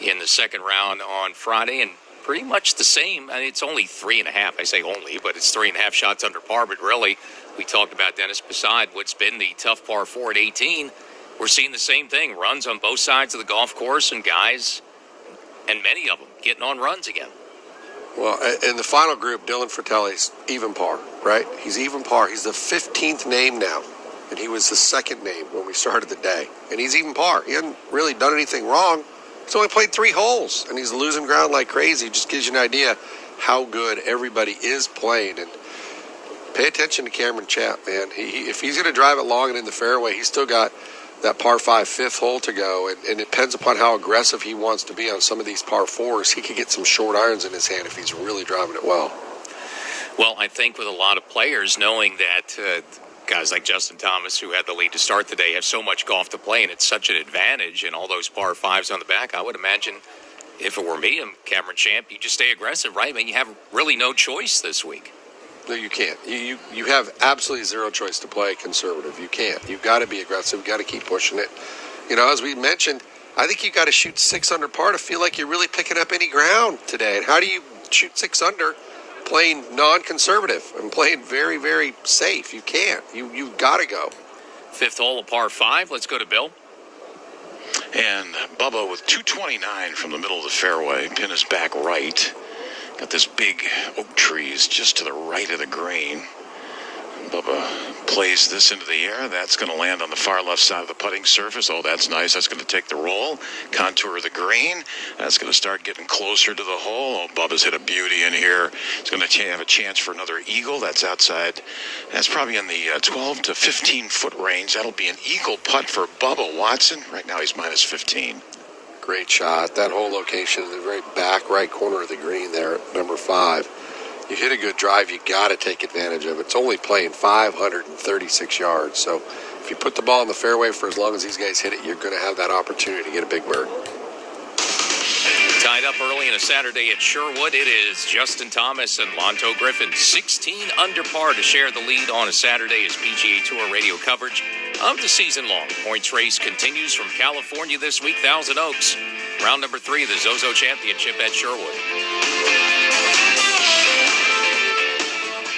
in the second round on Friday, and pretty much the same. I mean, it's only 3.5. I say only, but it's 3.5 shots under par. But really, we talked about, Dennis, beside what's been the tough par 4 at 18, we're seeing the same thing. Runs on both sides of the golf course, and guys, and many of them, getting on runs again. Well, in the final group, Dylan Fratelli's even par, right? He's even par. He's the 15th name now, and he was the second name when we started the day. And he's even par. He hadn't really done anything wrong. He's only played 3 holes, and he's losing ground like crazy. It just gives you an idea how good everybody is playing. And pay attention to Cameron Champ, man. If he's going to drive it long and in the fairway, he's still got that par 5 fifth hole to go, and it depends upon how aggressive he wants to be on some of these par 4s. He could get some short irons in his hand if he's really driving it well. Well, I think with a lot of players knowing that guys like Justin Thomas, who had the lead to start the day, have so much golf to play, and it's such an advantage, and all those par 5s on the back, I would imagine if it were me and Cameron Champ, you just stay aggressive, right? I mean, you have really no choice this week. No, you can't. You have absolutely zero choice to play conservative. You can't. You've got to be aggressive. You've got to keep pushing it. You know, as we mentioned, I think you got to shoot 6 under par to feel like you're really picking up any ground today. And how do you shoot 6 under playing non-conservative and playing very, very safe? You can't. You've got to go. 5th hole, a par 5. Let's go to Bill. And Bubba with 229 from the middle of the fairway. Pin is back right. Got this big oak trees just to the right of the green. Bubba plays this into the air. That's going to land on the far left side of the putting surface. Oh, that's nice. That's going to take the roll. Contour of the green. That's going to start getting closer to the hole. Oh, Bubba's hit a beauty in here. He's going to have a chance for another eagle. That's outside. That's probably in the 12 to 15-foot range. That'll be an eagle putt for Bubba Watson. Right now he's minus 15. Great shot. That whole location in the very back right corner of the green there at number 5. You hit a good drive, you got to take advantage of it. It's only playing 536 yards. So if you put the ball in the fairway for as long as these guys hit it, you're going to have that opportunity to get a big bird. Tied up early on a Saturday at Sherwood, it is Justin Thomas and Lonto Griffin. 16 under par to share the lead on a Saturday as PGA Tour radio coverage of the season long. Points race continues from California this week, Thousand Oaks. Round number 3 of the Zozo Championship at Sherwood.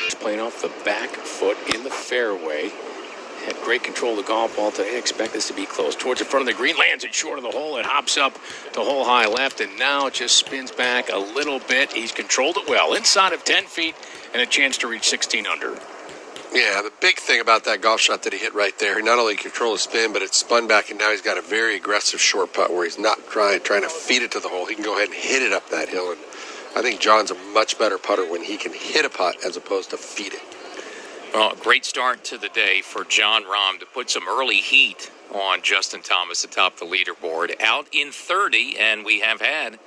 He's playing off the back foot in the fairway. Had great control of the golf ball today. I expect this to be close. Towards the front of the green, lands it short of the hole. It hops up to hole high left, and now it just spins back a little bit. He's controlled it well. Inside of 10 feet, and a chance to reach 16 under. Yeah, the big thing about that golf shot that he hit right there, he not only controlled the spin, but it spun back, and now he's got a very aggressive short putt where he's not trying to feed it to the hole. He can go ahead and hit it up that hill, and I think John's a much better putter when he can hit a putt as opposed to feed it. Well, great start to the day for John Rahm to put some early heat on Justin Thomas atop the leaderboard. Out in 30, and we have had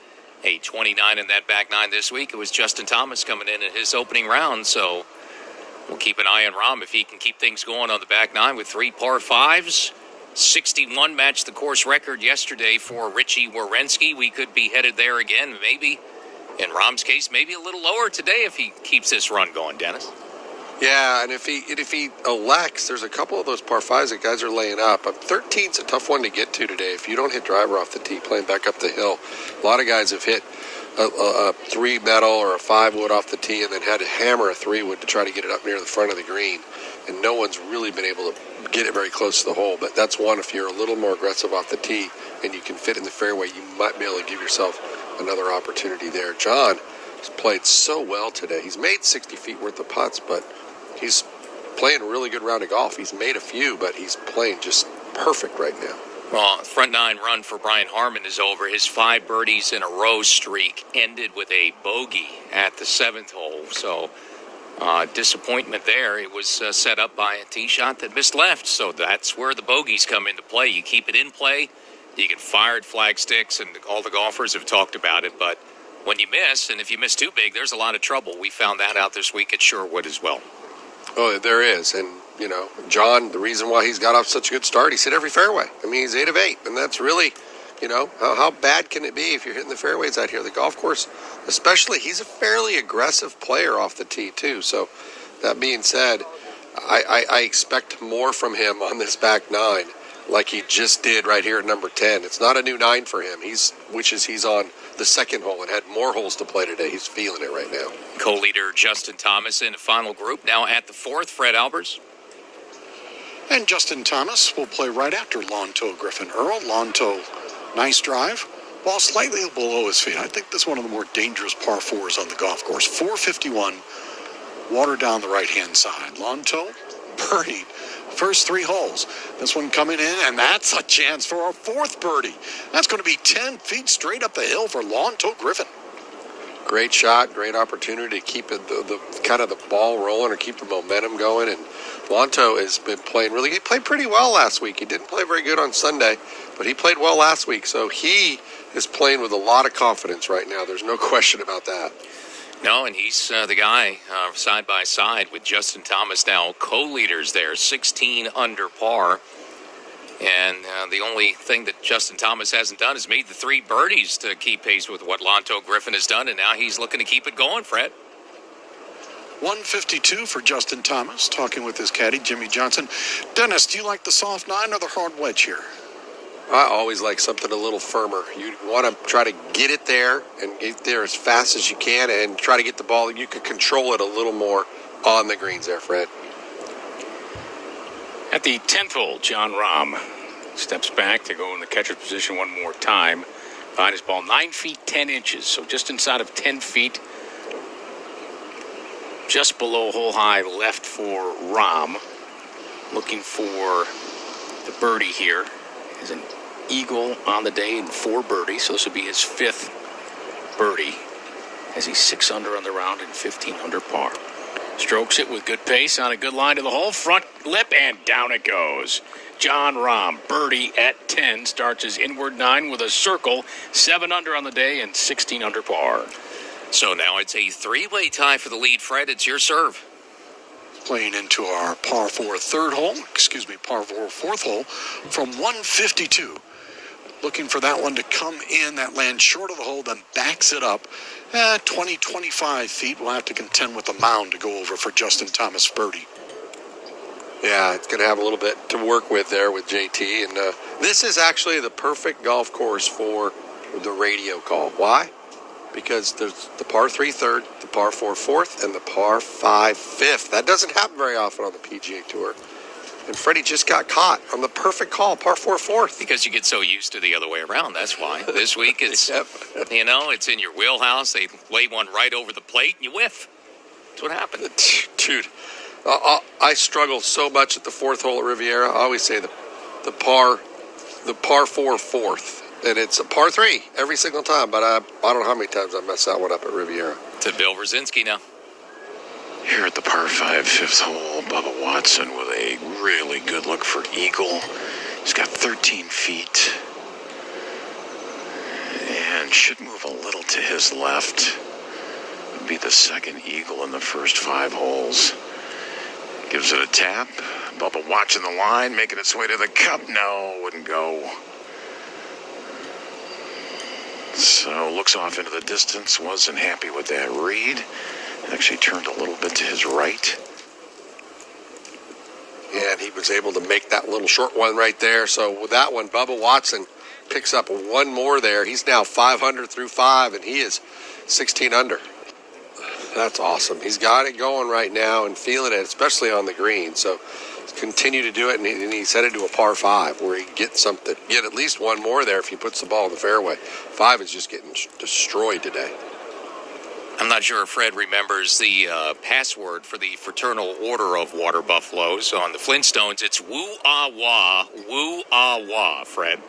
a 29 in that back 9 this week. It was Justin Thomas coming in his opening round, so we'll keep an eye on Rahm if he can keep things going on the back 9 with 3 par 5s. 61 matched the course record yesterday for Richie Werenski. We could be headed there again, maybe. In Rahm's case, maybe a little lower today if he keeps this run going, Dennis. Yeah, and if he elects, there's a couple of those par 5s that guys are laying up. 13's a tough one to get to today. If you don't hit driver off the tee, playing back up the hill, a lot of guys have hit a 3 metal or a 5 wood off the tee and then had to hammer a 3 wood to try to get it up near the front of the green. And no one's really been able to get it very close to the hole. But that's one, if you're a little more aggressive off the tee and you can fit in the fairway, you might be able to give yourself another opportunity there. John has played so well today. He's made 60 feet worth of putts, but he's playing a really good round of golf. He's made a few, but he's playing just perfect right now. Well, front 9 run for Brian Harmon is over. His 5 birdies in a row streak ended with a bogey at the 7th hole. So disappointment there. It was set up by a tee shot that missed left. So that's where the bogeys come into play. You keep it in play. You can fire at flag sticks, and all the golfers have talked about it. But when you miss, and if you miss too big, there's a lot of trouble. We found that out this week at Sherwood as well. Oh, there is. And, you know, John, the reason why he's got off such a good start, he's hit every fairway. I mean, he's 8 of 8. And that's really, you know, how bad can it be if you're hitting the fairways out here? The golf course, especially, he's a fairly aggressive player off the tee, too. So, that being said, I expect more from him on this back 9, like he just did right here at number 10. It's not a new 9 for him. He's on the 2nd hole and had more holes to play today. He's feeling it right now. Co-leader Justin Thomas in the final group. Now at the 4th, Fred Albers. And Justin Thomas will play right after Lonto Griffin. Earl, Lonto, nice drive. Ball slightly below his feet. I think this is one of the more dangerous par fours on the golf course. 451, water down the right-hand side. Lonto, birdied first 3 holes. This one coming in, and that's a chance for a 4th birdie. That's going to be 10 feet straight up the hill for Lonto Griffin. Great shot, great opportunity to keep it the kind of the ball rolling or keep the momentum going. And Lonto has been playing really. He played pretty well last week. He didn't play very good on Sunday, but he played well last week. So he is playing with a lot of confidence right now. There's no question about that. No, and he's the guy side by side with Justin Thomas now, co-leaders there, 16 under par. And the only thing that Justin Thomas hasn't done is made the 3 birdies to keep pace with what Lonto Griffin has done, and now he's looking to keep it going, Fred. 152 for Justin Thomas, talking with his caddy, Jimmy Johnson. Dennis, do you like the soft 9 or the hard wedge here? I always like something a little firmer. You want to try to get it there and get there as fast as you can and try to get the ball. You could control it a little more on the greens there, Fred. At the 10th hole, John Rahm steps back to go in the catcher's position one more time. Behind his ball, 9 feet 10 inches, so just inside of 10 feet. Just below hole high left for Rahm. Looking for the birdie here. Is an eagle on the day and 4 birdies, so this would be his 5th birdie as he's 6 under on the round and 15 under par. Strokes it with good pace on a good line to the hole. Front lip and down it goes. John Rahm, birdie at 10, starts his inward 9 with a circle. 7 under on the day and 16 under par. So now it's a 3-way tie for the lead, Fred. It's your serve. Playing into our par 4 third hole, par 4 fourth hole from 152. Looking for that one to come in, that lands short of the hole, then backs it up. 20, 25 feet. We'll have to contend with the mound to go over for Justin Thomas birdie. Yeah, it's going to have a little bit to work with there with JT. And this is actually the perfect golf course for the radio call. Why? Because there's the par 3 third, the par 4 fourth, and the par 5 fifth. That doesn't happen very often on the PGA Tour. And Freddie just got caught on the perfect call, par 4 fourth. Because you get so used to the other way around, that's why. This week it's, it's in your wheelhouse. They lay one right over the plate and you whiff. That's what happened. Dude, I struggle so much at the 4th hole at Riviera. I always say the par 4 fourth. And it's a par 3 every single time, but I don't know how many times I messed that one up at Riviera. To Bill Brzezinski now. Here at the par 5 5th hole, Bubba Watson with a really good look for eagle. He's got 13 feet and should move a little to his left. Would be the second eagle in the first 5 holes. Gives it a tap. Bubba watching the line, making its way to the cup. No, wouldn't go. So looks off into the distance. Wasn't happy with that read. Actually turned a little bit to his right. And he was able to make that little short one right there. So with that one, Bubba Watson picks up one more there. He's now 500 through 5, and he is 16 under. That's awesome. He's got it going right now and feeling it, especially on the green. So continue to do it, and he's headed to a par 5 where he can get something, get at least one more there if he puts the ball in the fairway. 5 is just getting destroyed today. I'm not sure if Fred remembers the password for the Fraternal Order of Water Buffaloes on the Flintstones. It's woo-ah-wah, woo-ah-wah, Fred.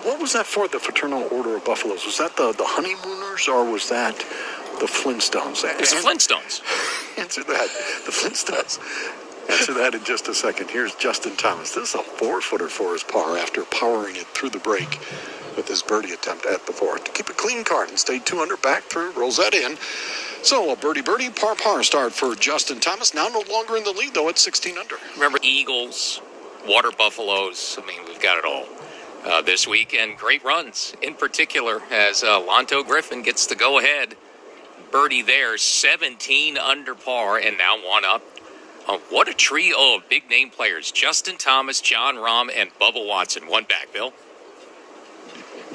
What was that for, the Fraternal Order of Buffaloes? Was that the honeymooners, or was that the Flintstones? It's the Flintstones. Answer that. The Flintstones. Answer that in just a second. Here's Justin Thomas. This is a 4-footer for his par after powering it through the break with his birdie attempt at the 4th. To keep a clean card and stay 2 under, back through, rolls that in. So a birdie, par start for Justin Thomas. Now no longer in the lead, though, at 16 under. Remember, Eagles, Water Buffaloes. I mean, we've got it all this week. And great runs, in particular, as Lonto Griffin gets the go-ahead. Birdie there, 17 under par, and now 1 up. What a trio of big-name players. Justin Thomas, John Rahm, and Bubba Watson. 1 back, Bill.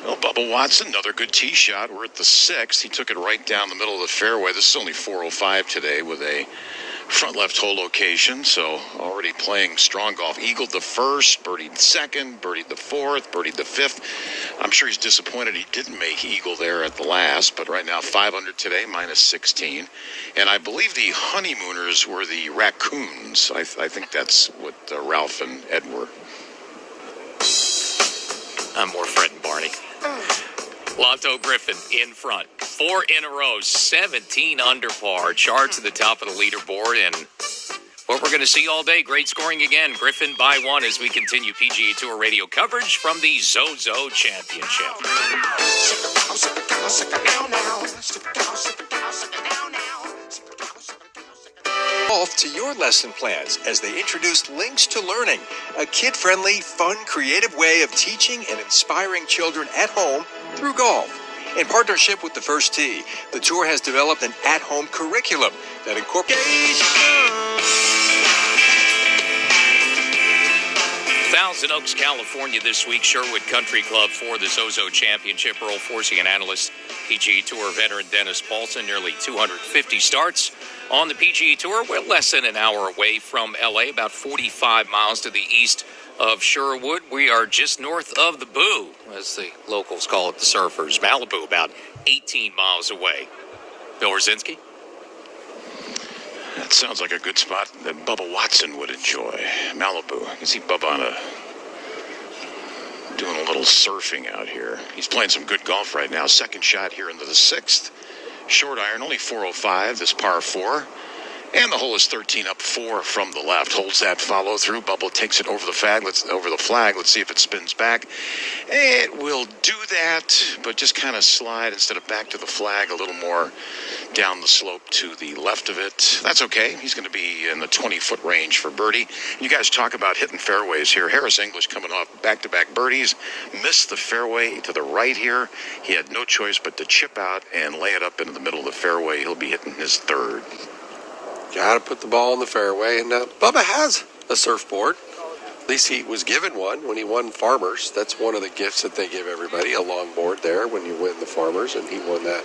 Well, Bubba Watson, another good tee shot. We're at the 6th. He took it right down the middle of the fairway. This is only 405 today with a front left hole location, so already playing strong golf. Eagled the first, birdied the second, birdied the fourth, birdied the fifth. I'm sure he's disappointed he didn't make eagle there at the last, but right now 500 today, minus 16. And I believe the honeymooners were the raccoons. I think that's what Ralph and Ed were. I'm more Fred and Barney. Lonto Griffin in front. 4 in a row, 17 under par. Char to the top of the leaderboard. And what we're going to see all day, great scoring again. Griffin by 1 as we continue PGA Tour radio coverage from the Zozo Championship. Golf to your lesson plans as they introduced Links to Learning, a kid-friendly, fun, creative way of teaching and inspiring children at home through golf. In partnership with the First Tee, the tour has developed an at-home curriculum that incorporates Thousand Oaks, California this week. Sherwood Country Club for the Zozo Championship. Earl Forsey and analyst, PGA Tour veteran Dennis Paulson. Nearly 250 starts on the PGA Tour. We're less than an hour away from LA, about 45 miles to the east of Sherwood. We are just north of the Boo, as the locals call it, the surfers. Malibu, about 18 miles away. Bill Rosinski? That sounds like a good spot that Bubba Watson would enjoy. Malibu. I can see Bubba doing a little surfing out here. He's playing some good golf right now. Second shot here into the 6th. Short iron, only 405, this par 4. And the hole is 13 up 4 from the left. Holds that follow through. Bubba takes it over the flag. Let's see if it spins back. It will do that, but just kind of slide instead of back to the flag, a little more down the slope to the left of it. That's okay. He's going to be in the 20-foot range for birdie. You guys talk about hitting fairways here. Harris English coming off back-to-back birdies. Missed the fairway to the right here. He had no choice but to chip out and lay it up into the middle of the fairway. He'll be hitting his 3rd. Got to put the ball in the fairway, and Bubba has a surfboard. At least he was given one when he won Farmers. That's one of the gifts that they give everybody, a longboard there when you win the Farmers, and he won that,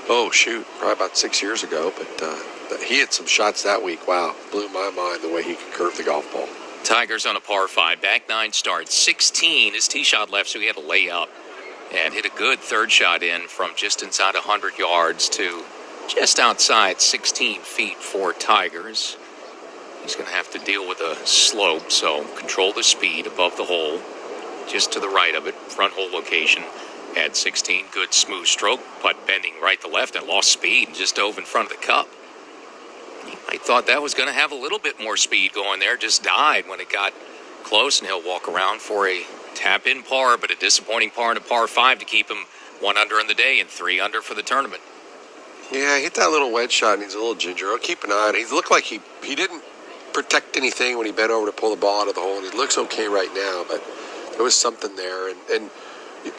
probably about 6 years ago. But he had some shots that week. Wow, blew my mind the way he could curve the golf ball. Tigers on a par 5, back 9 start. 16, his tee shot left, so he had to lay up and hit a good 3rd shot in from just inside 100 yards to just outside 16 feet for Tigers. He's going to have to deal with a slope, so control the speed above the hole, just to the right of it, front hole location at 16. Good smooth stroke, putt bending right to left and lost speed and just dove in front of the cup. I thought that was going to have a little bit more speed going there, just died when it got close, and he'll walk around for a tap-in par, but a disappointing par and a par 5 to keep him 1 under in the day and 3 under for the tournament. Yeah, he hit that little wedge shot, and he's a little ginger. I'll keep an eye on it. He looked like he didn't protect anything when he bent over to pull the ball out of the hole, and he looks okay right now, but there was something there. And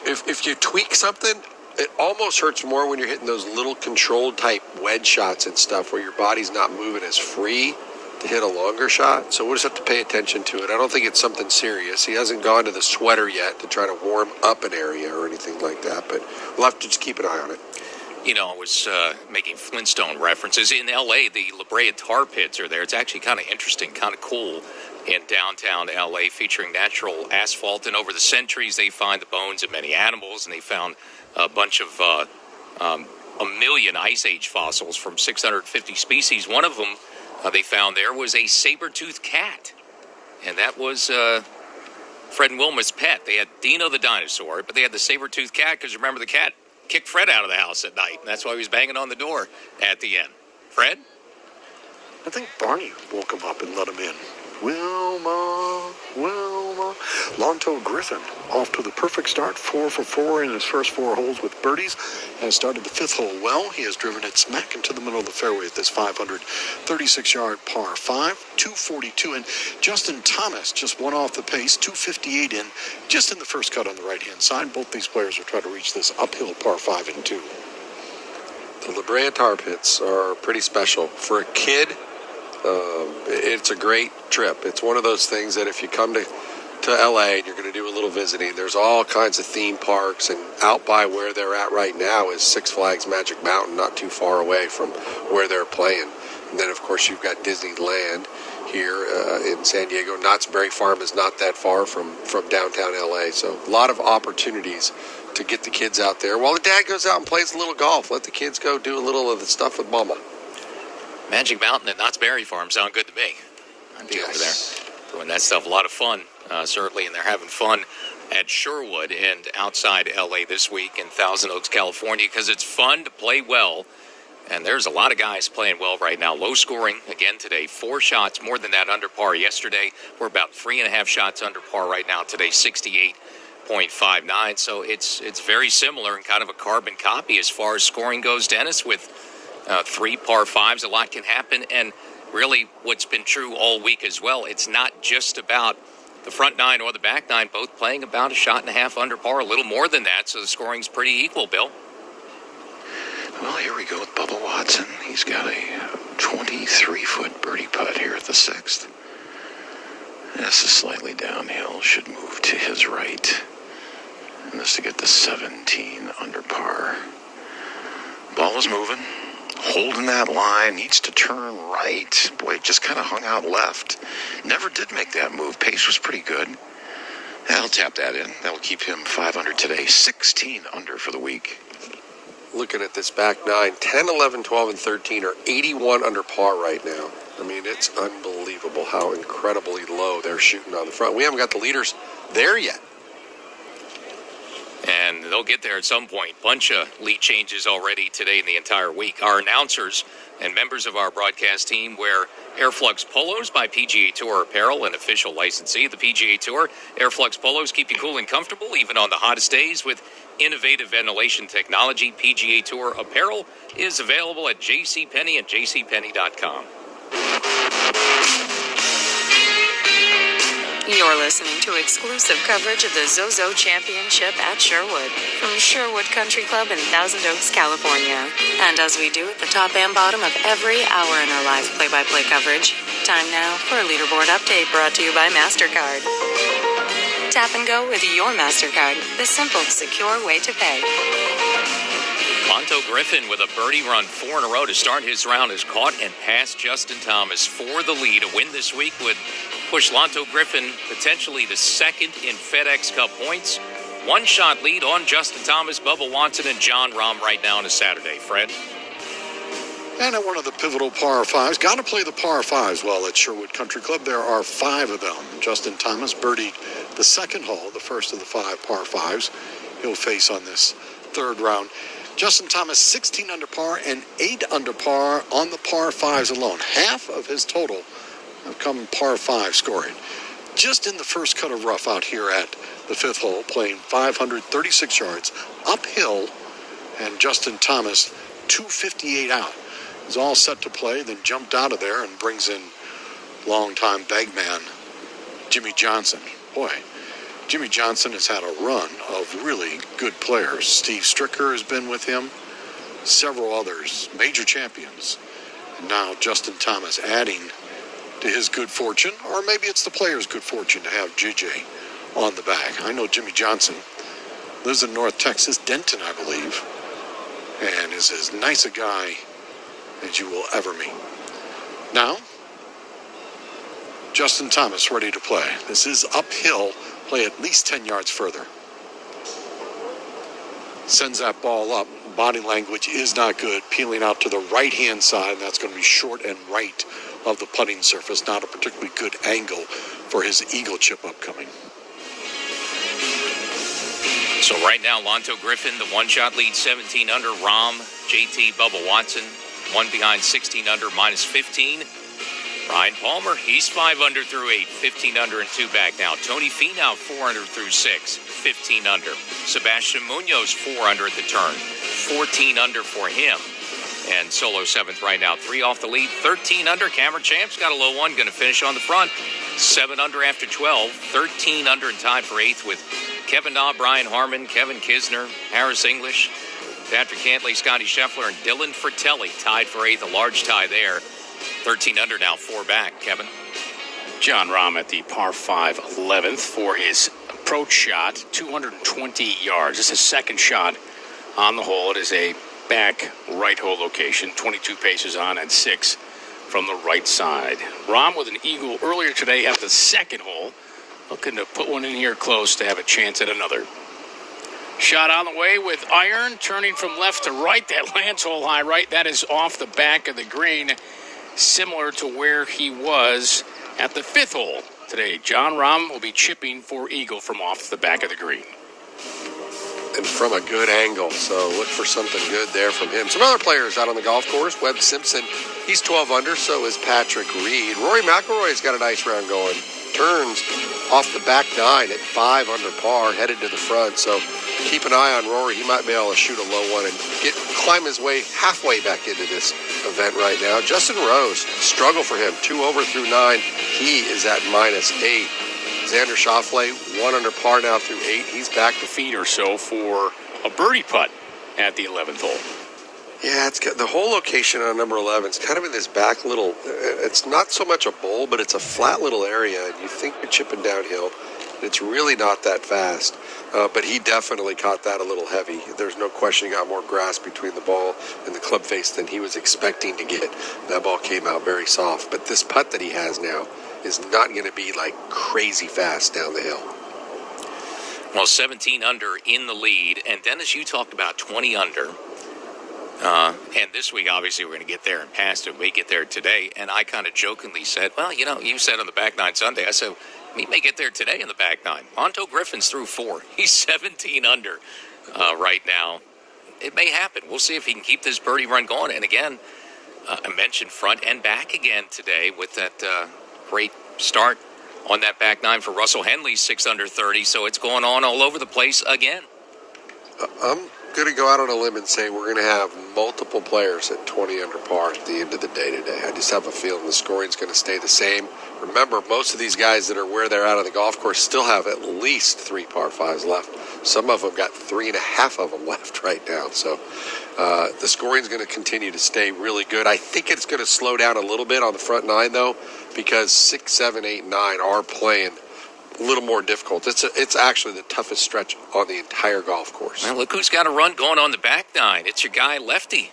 if you tweak something, it almost hurts more when you're hitting those little controlled type wedge shots and stuff where your body's not moving as free to hit a longer shot. So we'll just have to pay attention to it. I don't think it's something serious. He hasn't gone to the sweater yet to try to warm up an area or anything like that, but we'll have to just keep an eye on it. You know, I was making Flintstone references. In L.A., the La Brea tar pits are there. It's actually kind of interesting, kind of cool in downtown L.A., featuring natural asphalt. And over the centuries, they find the bones of many animals, and they found a bunch of a million Ice Age fossils from 650 species. One of them they found there was a saber-toothed cat, and that was Fred and Wilma's pet. They had Dino the dinosaur, but they had the saber-toothed cat because, remember, the cat kicked Fred out of the house at night, and that's why he was banging on the door at the end. Fred? I think Barney woke him up and let him in. Wilma. Lonto Griffin off to the perfect start, 4 for 4 in his first 4 holes with birdies. Has started the 5th hole well. He has driven it smack into the middle of the fairway at this 536-yard par 5, 242 in. Justin Thomas just one off the pace, 258 in, just in the first cut on the right-hand side. Both these players are trying to reach this uphill par 5 and 2. The La Brea Tar Pits are pretty special. For a kid, it's a great trip. It's one of those things that if you come to to LA and you're going to do a little visiting, there's all kinds of theme parks, and out by where they're at right now is Six Flags Magic Mountain, not too far away from where they're playing. And then, of course, you've got Disneyland here in San Diego. Knott's Berry Farm is not that far from downtown LA, so a lot of opportunities to get the kids out there while the dad goes out and plays a little golf. Let the kids go do a little of the stuff with mama. Magic Mountain and Knott's Berry Farm sound good to me. I'd be over there doing that stuff. A lot of fun, certainly, and they're having fun at Sherwood and outside LA this week in Thousand Oaks, California, because it's fun to play well. And there's a lot of guys playing well right now. Low scoring again today. 4 shots, more than that under par yesterday. We're about 3.5 shots under par right now today, 68.59. So it's very similar and kind of a carbon copy as far as scoring goes, Dennis, with 3 par 5s. A lot can happen. And really what's been true all week as well, it's not just about the front 9 or the back 9, both playing about 1.5 shots under par, a little more than that. So the scoring's pretty equal, Bill. Well, here we go with Bubba Watson. He's got a 23-foot birdie putt here at the 6th. This is slightly downhill. Should move to his right. And this to get to 17 under par. Ball is moving. Holding that line. Needs to turn right. Boy, it just kind of hung out left. Never did make that move. Pace was pretty good. That'll tap that in. That'll keep him 5 under today. 16 under for the week. Looking at this back 9, 10, 11, 12, and 13 are 81 under par right now. I mean, it's unbelievable how incredibly low they're shooting on the front. We haven't got the leaders there yet. And they'll get there at some point. Bunch of lead changes already today and the entire week. Our announcers and members of our broadcast team wear Airflux Polos by PGA Tour Apparel, an official licensee of the PGA Tour. Airflux Polos keep you cool and comfortable even on the hottest days with innovative ventilation technology. PGA Tour Apparel is available at JCPenney and jcpenney.com. You're listening to exclusive coverage of the Zozo Championship at Sherwood from Sherwood Country Club in Thousand Oaks, California. And as we do at the top and bottom of every hour in our live play-by-play coverage, time now for a leaderboard update brought to you by MasterCard. Tap and go with your MasterCard, the simple, secure way to pay. Monto Griffin with a birdie run 4 in a row to start his round is caught and passed Justin Thomas for the lead. A win this week would push Lonto Griffin potentially the second in FedEx Cup points. 1-shot lead on Justin Thomas, Bubba Watson, and John Rahm right now on a Saturday. Fred? And at one of the pivotal par 5s, got to play the par 5s well at Sherwood Country Club. There are 5 of them. Justin Thomas birdied the second hole, the first of the 5 par 5s he'll face on this third round. Justin Thomas, 16 under par and 8 under par on the par 5s alone. Half of his total have come par 5 scoring. Just in the first cut of rough out here at the 5th hole, playing 536 yards uphill, and Justin Thomas 258 out. He's all set to play, then jumped out of there and brings in longtime bagman Jimmy Johnson. Boy, Jimmy Johnson has had a run of really good players. Steve Stricker has been with him, several others, major champions. And now Justin Thomas adding to his good fortune, or maybe it's the players' good fortune to have JJ on the back. I know Jimmy Johnson lives in North Texas, Denton, I believe, and is as nice a guy as you will ever meet. Now, Justin Thomas ready to play. This is uphill, play at least 10 yards further. Sends that ball up. Body language is not good. Peeling out to the right-hand side, and that's going to be short and right of the putting surface. Not a particularly good angle for his eagle chip upcoming. So right now, Lonto Griffin, the 1-shot lead, 17 under. Rahm, JT, Bubba Watson, 1 behind, 16 under, minus 15. Ryan Palmer, he's 5 under through 8, 15 under and 2 back now. Tony Finau, 4 under through 6, 15 under. Sebastian Munoz, 4 under at the turn, 14 under for him. And solo 7th right now, 3 off the lead, 13 under. Cameron Champ's got a low one, going to finish on the front. 7 under after 12, 13 under and tied for 8th with Kevin Na, Brian Harmon, Kevin Kisner, Harris English, Patrick Cantley, Scotty Scheffler, and Dylan Fratelli tied for 8th, a large tie there. 13 under now, 4 back, Kevin. John Rahm at the par 5 11th for his approach shot, 220 yards. This is his second shot on the hole. It is a back right hole location, 22 paces on and 6 from the right side. Rahm with an eagle earlier today at the second hole, looking to put one in here close to have a chance at another. Shot on the way with iron, turning from left to right. That lands hole high right. That is off the back of the green, similar to where he was at the 5th hole today. John Rahm will be chipping for eagle from off the back of the green. And from a good angle, so look for something good there from him. Some other players out on the golf course. Webb Simpson, he's 12 under, so is Patrick Reed. Rory McIlroy's got a nice round going. Turns off the back 9 at 5 under par, headed to the front. So keep an eye on Rory. He might be able to shoot a low one and climb his way halfway back into this event right now. Justin Rose, struggle for him. 2 over through 9. He is at -8. Xander Schauffele, 1 under par now through 8. He's back to Feet or so for a birdie putt at the 11th hole. Yeah, it's got the whole location on number 11. It's kind of in this back little. It's not so much a bowl, but it's a flat little area, and you think you're chipping downhill. It's really not that fast, but he definitely caught that a little heavy. There's no question he got more grass between the ball and the club face than he was expecting to get. That ball came out very soft, but this putt that he has now is not going to be like crazy fast down the hill. Well, 17 under in the lead, and Dennis, you talked about 20 under. And this week, obviously, we're going to get there and past it. We get there today, and I kind of jokingly said, well, you said on the back 9 Sunday, I said, we may get there today in the back 9. Monto Griffin's through 4. He's 17 under right now. It may happen. We'll see if he can keep this birdie run going. And again, I mentioned front and back again today with that great start on that back 9 for Russell Henley, 6 under 30. So it's going on all over the place again. I'm going to go out on a limb and say we're going to have multiple players at 20 under par at the end of the day today. I just have a feeling the scoring's going to stay the same. Remember, most of these guys that are where they're out on the golf course still have at least 3 par 5s left. Some of them got 3.5 of them left right now. So the scoring's going to continue to stay really good. I think it's going to slow down a little bit on the front 9, though, because 6, 7, 8, 9 are playing a little more difficult. It's actually the toughest stretch on the entire golf course. Well, look who's got a run going on the back 9. It's your guy, Lefty.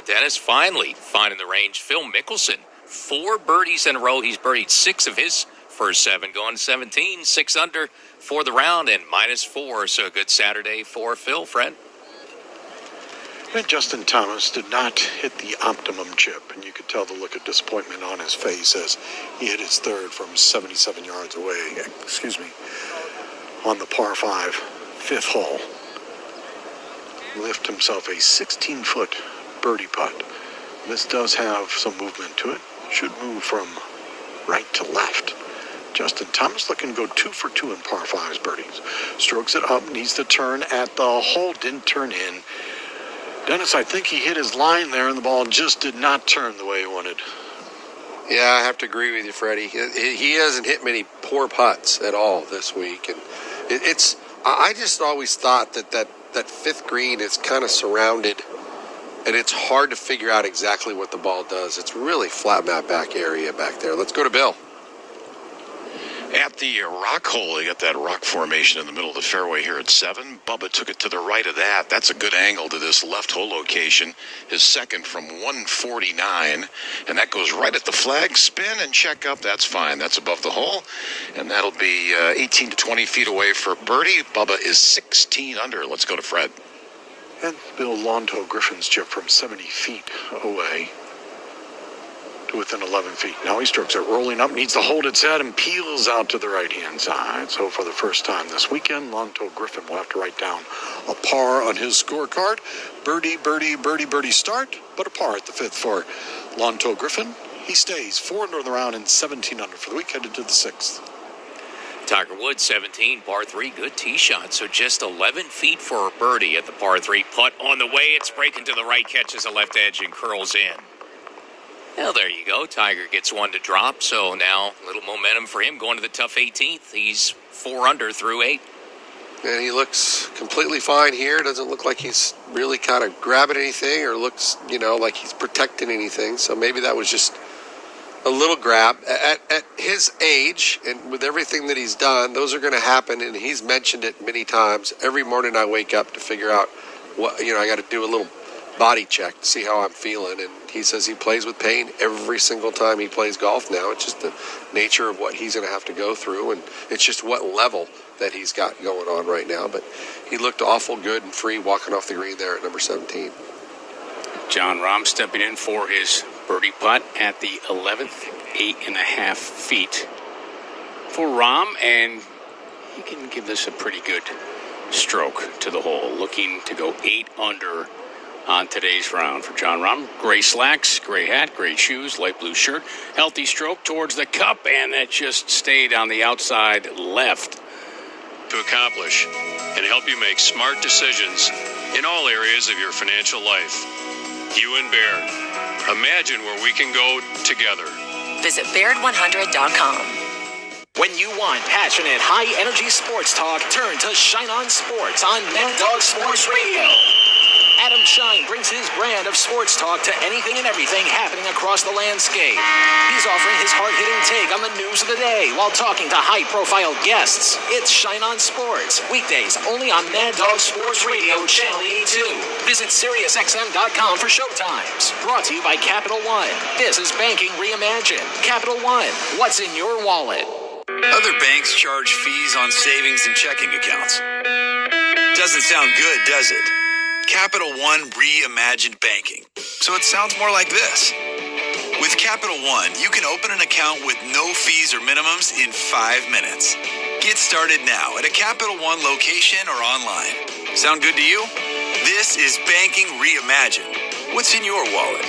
Dennis finally finding the range. Phil Mickelson, 4 birdies in a row. He's birdied 6 of his first 7, going 17, 6 under for the round and -4. So a good Saturday for Phil, Fred. And Justin Thomas did not hit the optimum chip, and you could tell the look of disappointment on his face as he hit his 3rd from 77 yards away, on the par 5, 5th hole. Lift himself a 16-foot birdie putt. This does have some movement to it. Should move from right to left. Justin Thomas looking to go 2 for 2 in par 5's birdies. Strokes it up, needs to turn at the hole, didn't turn in. Dennis, I think he hit his line there, and the ball just did not turn the way he wanted. Yeah, I have to agree with you, Freddie. He hasn't hit many poor putts at all this week, and I just always thought that 5th green is kind of surrounded, and it's hard to figure out exactly what the ball does. It's really flat mat back area back there. Let's go to Bill. At the rock hole, you got that rock formation in the middle of the fairway here at 7. Bubba took it to the right of that. That's a good angle to this left hole location. His second from 149. And that goes right at the flag. Spin and check up. That's fine. That's above the hole. And that'll be 18 to 20 feet away for birdie. Bubba is 16 under. Let's go to Fred. And Bill Lonto Griffin's chip from 70 feet away to within 11 feet. Now he strokes it, rolling up, needs to hold its head, and peels out to the right-hand side. So for the first time this weekend, Lonto Griffin will have to write down a par on his scorecard. Birdie, birdie, birdie, birdie start, but a par at the 5th for Lonto Griffin. He stays 4 under the round and 17 under for the week, headed to the 6th. Tiger Woods, 17, par 3, good tee shot. So just 11 feet for a birdie at the par 3 putt. On the way, it's breaking to the right, catches the left edge and curls in. Well, there you go. Tiger gets one to drop, so now a little momentum for him going to the tough 18th. He's 4 under through 8. And he looks completely fine here. Doesn't look like he's really kind of grabbing anything or looks, like he's protecting anything. So maybe that was just a little grab. At his age and with everything that he's done, those are going to happen, and he's mentioned it many times. Every morning I wake up to figure out what, I got to do a little body check to see how I'm feeling, and he says he plays with pain every single time he plays golf now. It's just the nature of what he's going to have to go through, and it's just what level that he's got going on right now. But he looked awful good and free walking off the green there at number 17. John Rahm stepping in for his birdie putt at the 11th, 8.5 feet for Rahm, and he can give this a pretty good stroke to the hole, looking to go 8 under on today's round for John Rahm. Gray slacks, gray hat, gray shoes, light blue shirt, healthy stroke towards the cup, and that just stayed on the outside left. To accomplish and help you make smart decisions in all areas of your financial life. You and Baird. Imagine where we can go together. Visit Baird100.com. When you want passionate, high-energy sports talk, turn to Shine On Sports on Mad Dog Sports Radio. Adam Shine brings his brand of sports talk to anything and everything happening across the landscape. He's offering his hard-hitting take on the news of the day while talking to high-profile guests. It's Shine On Sports, weekdays only on Mad Dog Sports Radio, Channel 82. Visit SiriusXM.com for showtimes. Brought to you by Capital One. This is Banking Reimagined. Capital One, what's in your wallet? Other banks charge fees on savings and checking accounts. Doesn't sound good, does it? Capital One reimagined banking. So it sounds more like this. With Capital One, you can open an account with no fees or minimums in 5 minutes. Get started now at a Capital One location or online. Sound good to you? This is Banking Reimagined. What's in your wallet?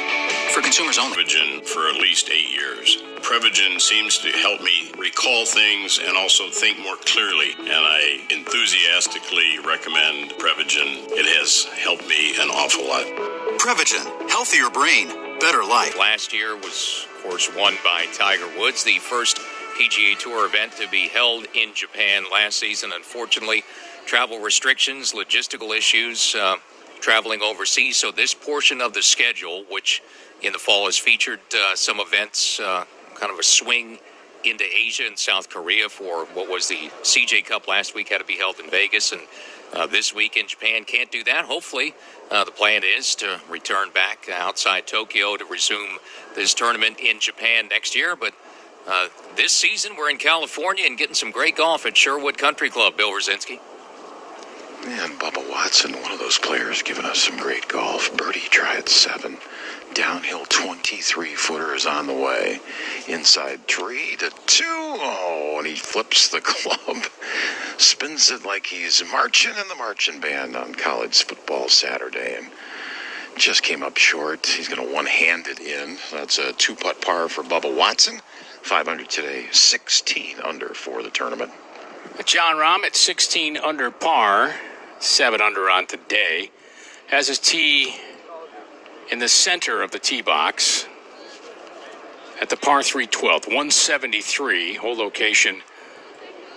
For consumers only. Prevagen for at least 8 years. Prevagen seems to help me recall things and also think more clearly, and I enthusiastically recommend Prevagen. It has helped me an awful lot. Prevagen, healthier brain, better life. Last year was, of course, won by Tiger Woods, the first PGA Tour event to be held in Japan last season. Unfortunately, travel restrictions, logistical issues, traveling overseas. So this portion of the schedule, which in the fall has featured some events, kind of a swing into Asia and South Korea for what was the CJ Cup last week, had to be held in Vegas, and this week in Japan. Can't do that. Hopefully, the plan is to return back outside Tokyo to resume this tournament in Japan next year. But this season, we're in California and getting some great golf at Sherwood Country Club. Bill Rosinski. And Bubba Watson, one of those players, giving us some great golf. Birdie try at 7. Downhill 23-footer is on the way. Inside 3 to 2. Oh, and he flips the club. Spins it like he's marching in the marching band on college football Saturday. And just came up short. He's going to one-hand it in. That's a 2-putt par for Bubba Watson. 500 today, 16 under for the tournament. John Rahm at 16 under par, 7 under on today, has his tee in the center of the tee box at the par 3 12th, 173, hole location,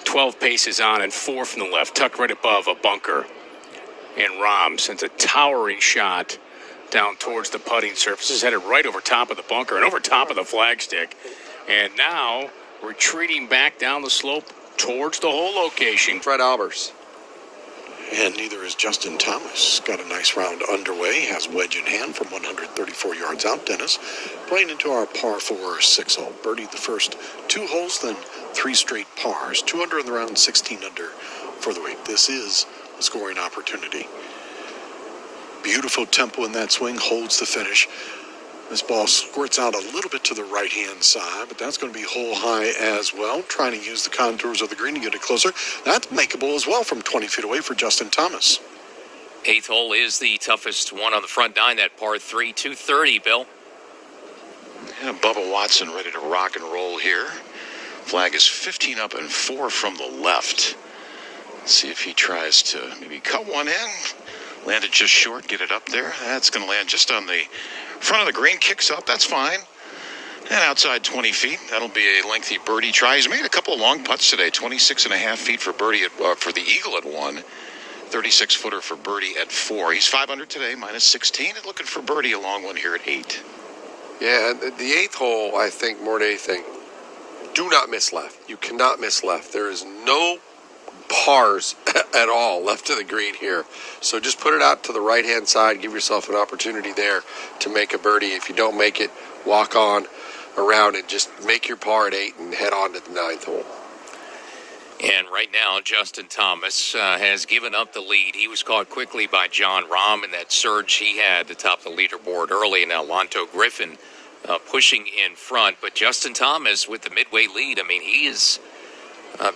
12 paces on and 4 from the left, tucked right above a bunker. And Rahm sends a towering shot down towards the putting surface, is headed right over top of the bunker and over top of the flagstick. And now retreating back down the slope towards the hole location. Fred Albers. And neither is Justin Thomas. Got a nice round underway. Has wedge in hand from 134 yards out. Dennis playing into our par 4 6-hole. Birdied the first 2 holes, then 3 straight pars. 2 under in the round, 16 under for the week. This is a scoring opportunity. Beautiful tempo in that swing. Holds the finish. This ball squirts out a little bit to the right-hand side, but that's going to be hole high as well. Trying to use the contours of the green to get it closer. That's makeable as well from 20 feet away for Justin Thomas. 8th hole is the toughest one on the front 9, that par 3, 230, Bill. Yeah, Bubba Watson ready to rock and roll here. Flag is 15 up and 4 from the left. Let's see if he tries to maybe cut one in. Land it just short, get it up there. That's going to land just on the front of the green, kicks up, that's fine. And outside 20 feet, that'll be a lengthy birdie try. He's made a couple of long putts today, 26.5 feet for birdie for the eagle at 1, 36-footer for birdie at 4. He's 5 under today, minus 16, and looking for birdie, a long one here at 8. Yeah, and the 8th hole, I think, more than anything, do not miss left. You cannot miss left. There is no pars at all left of the green here. So just put it out to the right-hand side. Give yourself an opportunity there to make a birdie. If you don't make it, walk on around and just make your par at 8 and head on to the 9th hole. And right now, Justin Thomas has given up the lead. He was caught quickly by John Rahm in that surge he had to top the leaderboard early. And now Lonto Griffin pushing in front. But Justin Thomas with the midway lead, I mean, he has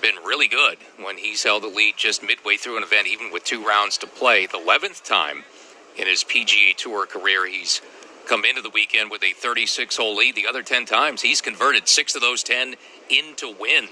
been really good when he's held the lead just midway through an event, even with 2 rounds to play. The 11th time in his PGA Tour career he's come into the weekend with a 36-hole lead. The other 10 times he's converted 6 of those 10 into wins.